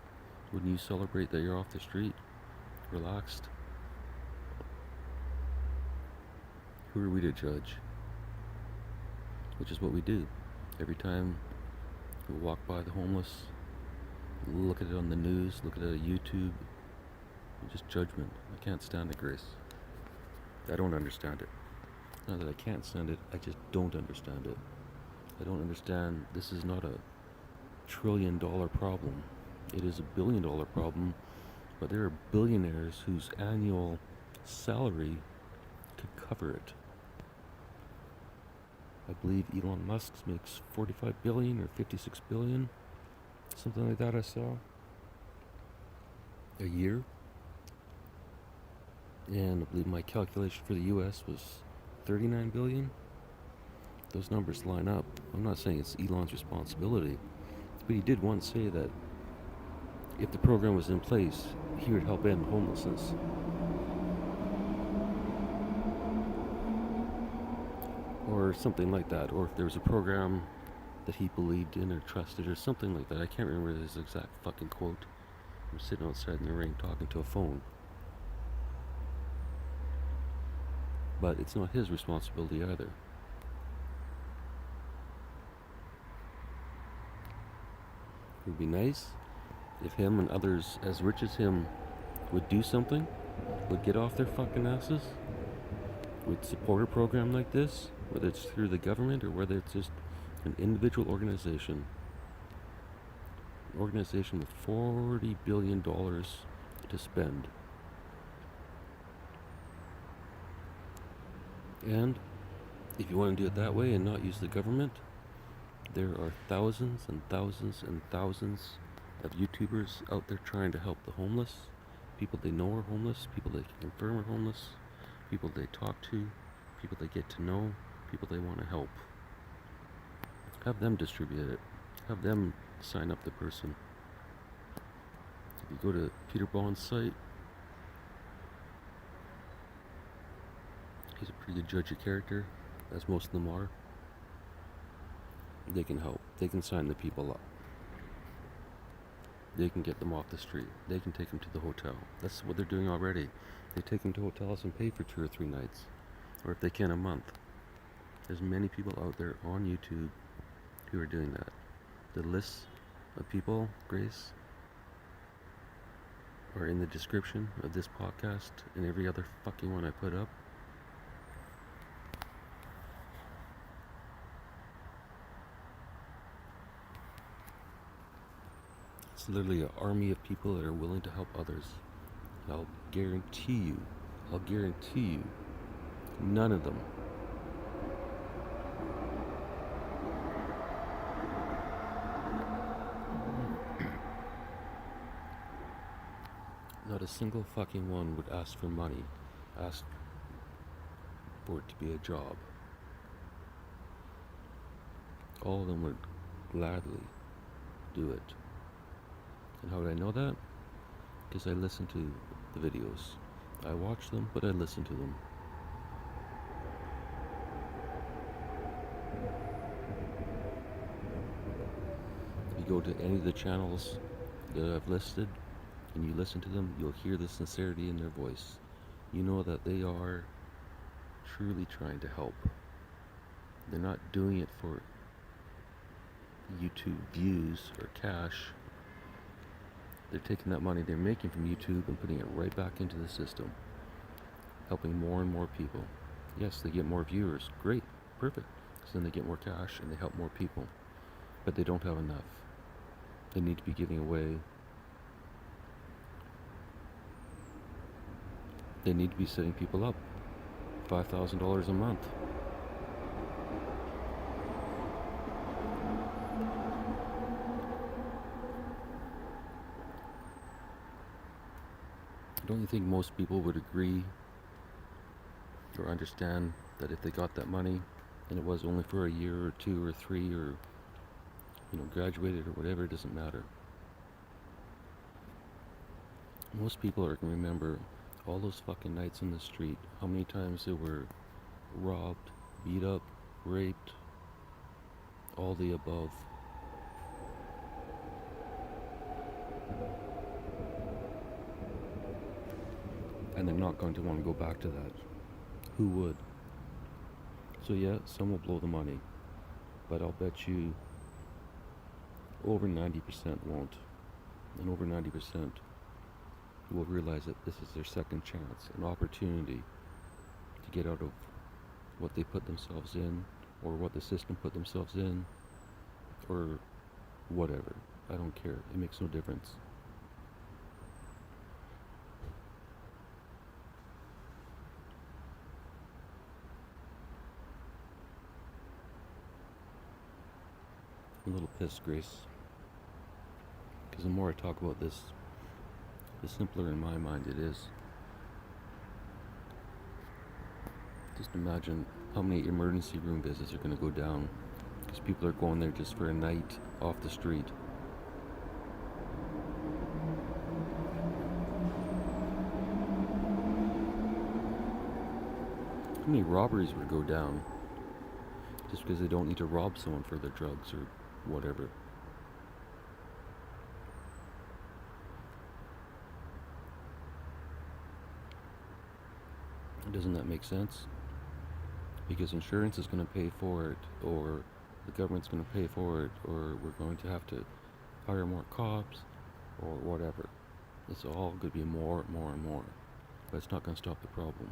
Wouldn't you celebrate that you're off the street, relaxed? Who are we to judge? Which is what we do. Every time we walk by the homeless, look at it on the news, look at it on YouTube, just judgment. I can't stand it, Grace. I don't understand it. Not that I can't stand it, I just don't understand it. I don't understand, this is not a $1 trillion problem. It is a $1 billion problem, but there are billionaires whose annual salary could cover it. I believe Elon Musk makes 45 billion or 56 billion, something like that I saw, a year. And I believe my calculation for the US was 39 billion. Those numbers line up. I'm not saying it's Elon's responsibility, but he did once say that if the program was in place, he would help end homelessness. Or something like that, or if there was a program that he believed in or trusted or something like that. I can't remember his exact fucking quote. I'm sitting outside in the rain talking to a phone. But it's not his responsibility either. It would be nice if him and others as rich as him would do something, would get off their fucking asses, would support a program like this, whether it's through the government or whether it's just an individual organization. An organization with $40 billion to spend. And if you want to do it that way and not use the government, there are thousands and thousands and thousands of YouTubers out there trying to help the homeless, people they know are homeless, people they can confirm are homeless, people they talk to, people they get to know, people they want to help. Have them distribute it. Have them sign up the person. If you go to Peter Bond's site, he's a pretty good judge of character, as most of them are. They can help. They can sign the people up. They can get them off the street. They can take them to the hotel. That's what they're doing already. They take them to hotels and pay for 2 or 3 nights. Or if they can, a month. There's many people out there on YouTube who are doing that. The lists of people, Grace, are in the description of this podcast and every other fucking one I put up. It's literally an army of people that are willing to help others. And I'll guarantee you, none of them not a single fucking one would ask for money, ask for it to be a job. All of them would gladly do it. And how would I know that? Because I listen to the videos. I watch them, but I listen to them. If you go to any of the channels that I've listed, and you listen to them, you'll hear the sincerity in their voice. You know that they are truly trying to help. They're not doing it for YouTube views or cash. They're taking that money they're making from YouTube and putting it right back into the system, helping more and more people. Yes, they get more viewers. Great, perfect. So then they get more cash and they help more people. But they don't have enough. They need to be giving away. They need to be setting people up $5,000 a month. Don't you think most people would agree or understand that if they got that money and it was only for a year or 2 or 3 or graduated or whatever, it doesn't matter. Most people are going to remember all those fucking nights in the street, how many times they were robbed, beat up, raped, all the above. And they're not going to want to go back to that. Who would? So yeah, some will blow the money, but I'll bet you over 90% won't. And over 90% will realize that this is their second chance, an opportunity to get out of what they put themselves in, or what the system put themselves in, or whatever. I don't care. It makes no difference. I'm a little pissed, Grace, because the more I talk about this, the simpler in my mind it is. Just imagine how many emergency room visits are going to go down because people are going there just for a night off the street. How many robberies would go down just because they don't need to rob someone for their drugs or whatever? Doesn't that make sense? Because insurance is going to pay for it, or the government's going to pay for it, or we're going to have to hire more cops, or whatever. It's all going to be more, and more. But it's not going to stop the problem.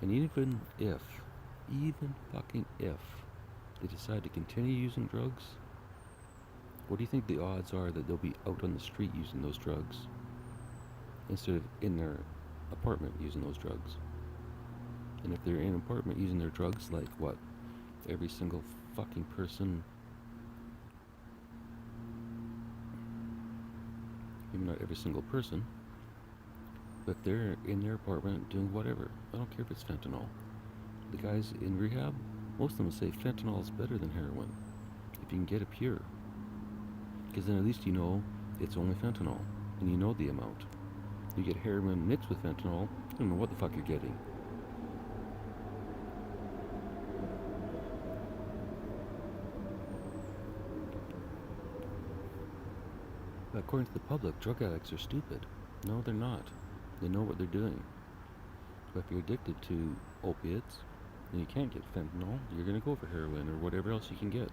And even fucking if they decide to continue using drugs, what do you think the odds are that they'll be out on the street using those drugs instead of in their apartment using those drugs? And if they're in an apartment using their drugs, like what? Every single fucking person, maybe not every single person, but if they're in their apartment doing whatever, I don't care if it's fentanyl. The guys in rehab, most of them say fentanyl is better than heroin, if you can get it pure. Because then at least you know it's only fentanyl, and you know the amount. You get heroin mixed with fentanyl, you don't know what the fuck you're getting. But according to the public, drug addicts are stupid. No, they're not. They know what they're doing. But if you're addicted to opiates, and you can't get fentanyl, you're going to go for heroin or whatever else you can get.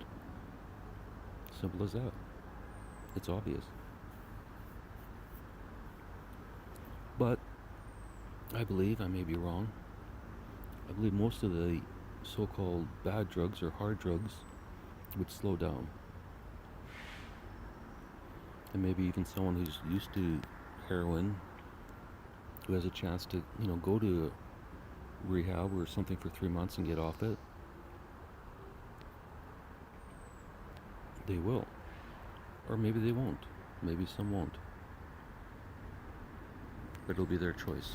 Simple as that. It's obvious. But I believe, I may be wrong, I believe most of the so-called bad drugs or hard drugs would slow down. And maybe even someone who's used to heroin, who has a chance to, go to rehab or something for 3 months and get off it, they will. Or maybe they won't. Maybe some won't. But it'll be their choice.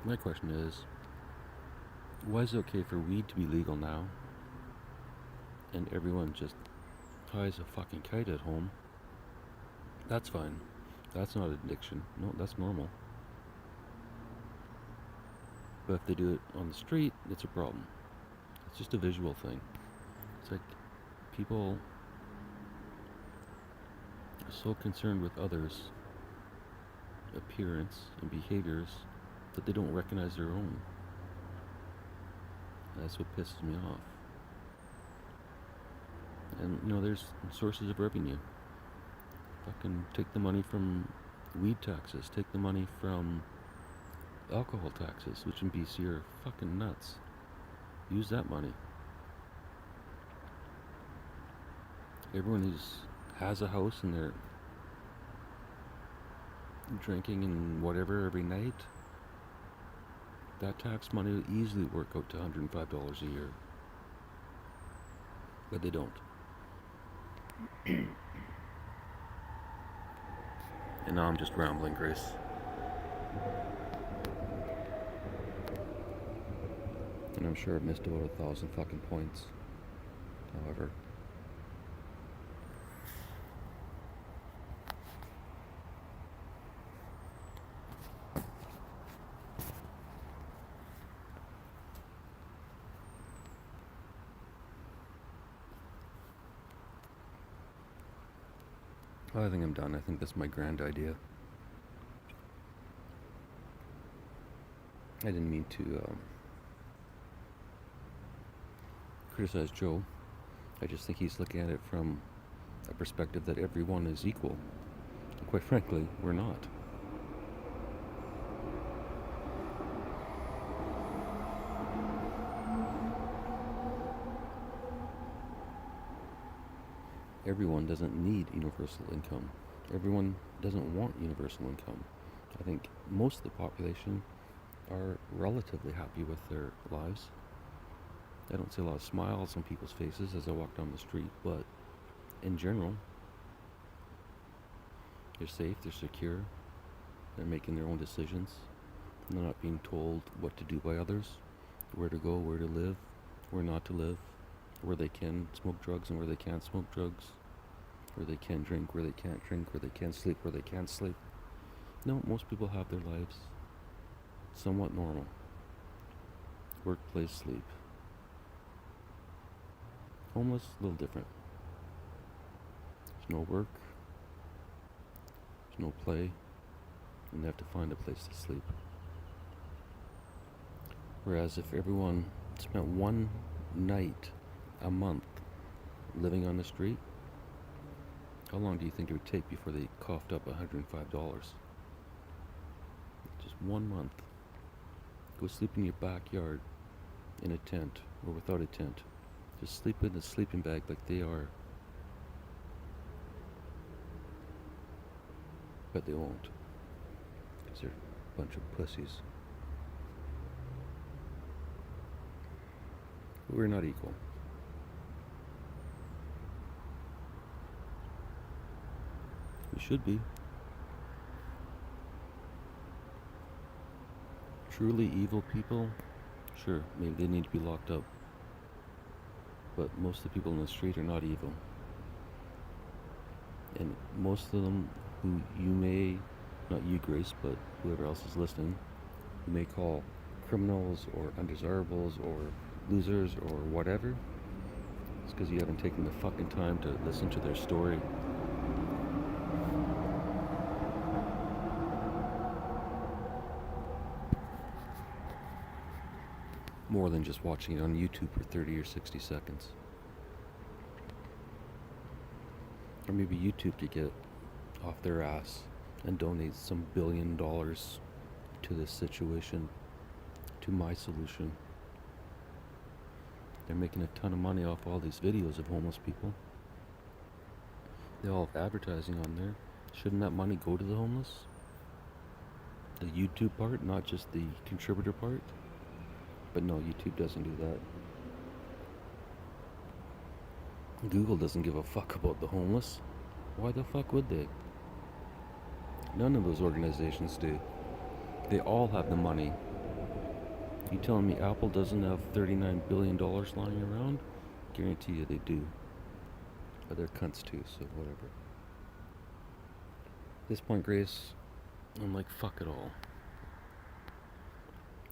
My question is, why is it okay for weed to be legal now and everyone just ties a fucking kite at home? That's fine. That's not addiction. No, that's normal. But if they do it on the street, it's a problem. It's just a visual thing. It's like people are so concerned with others' appearance and behaviors that they don't recognize their own. And that's what pisses me off. And there's sources of revenue. Fucking take the money from weed taxes, take the money from alcohol taxes, which in BC are fucking nuts. Use that money. Everyone who has a house and they're drinking and whatever every night, that tax money would easily work out to $105 a year. But they don't. And now I'm just rambling, Grace. And I'm sure I've missed about 1,000 fucking points. However. I think I'm done. I think that's my grand idea. I didn't mean to criticize Joe. I just think he's looking at it from a perspective that everyone is equal. And quite frankly, we're not. Everyone doesn't need universal income. Everyone doesn't want universal income. I think most of the population are relatively happy with their lives. I don't see a lot of smiles on people's faces as I walk down the street, but in general, they're safe, they're secure, they're making their own decisions. They're not being told what to do by others, where to go, where to live, where not to live, where they can smoke drugs and where they can't smoke drugs, where they can drink, where they can't drink, where they can sleep, where they can't sleep. No, most people have their lives somewhat normal. Work, play, sleep. Homeless, a little different. There's no work, there's no play, and they have to find a place to sleep. Whereas if everyone spent one night a month living on the street, how long do you think it would take before they coughed up $105? Just 1 month. Go sleep in your backyard in a tent or without a tent. Just sleep in a sleeping bag like they are. But they won't. Because they're a bunch of pussies. But we're not equal. We should be. Truly evil people, sure, maybe they need to be locked up. But most of the people in the street are not evil. And most of them who you may, not you Grace, but whoever else is listening, you may call criminals or undesirables or losers or whatever, it's because you haven't taken the fucking time to listen to their story. More than just watching it on YouTube for 30 or 60 seconds. Or maybe YouTube could get off their ass and donate some $1 billion to this situation, to my solution. They're making a ton of money off all these videos of homeless people. They all have advertising on there. Shouldn't that money go to the homeless? The YouTube part, not just the contributor part? But no, YouTube doesn't do that. Google doesn't give a fuck about the homeless. Why the fuck would they? None of those organizations do. They all have the money. You telling me Apple doesn't have $39 billion lying around? Guarantee you they do. But they're cunts too, so whatever. At this point, Grace, I'm like, fuck it all.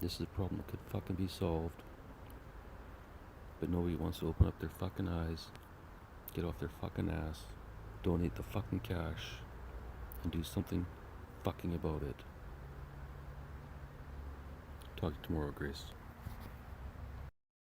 This is a problem that could fucking be solved. But nobody wants to open up their fucking eyes, get off their fucking ass, donate the fucking cash, and do something fucking about it. Talk to you tomorrow, Grace.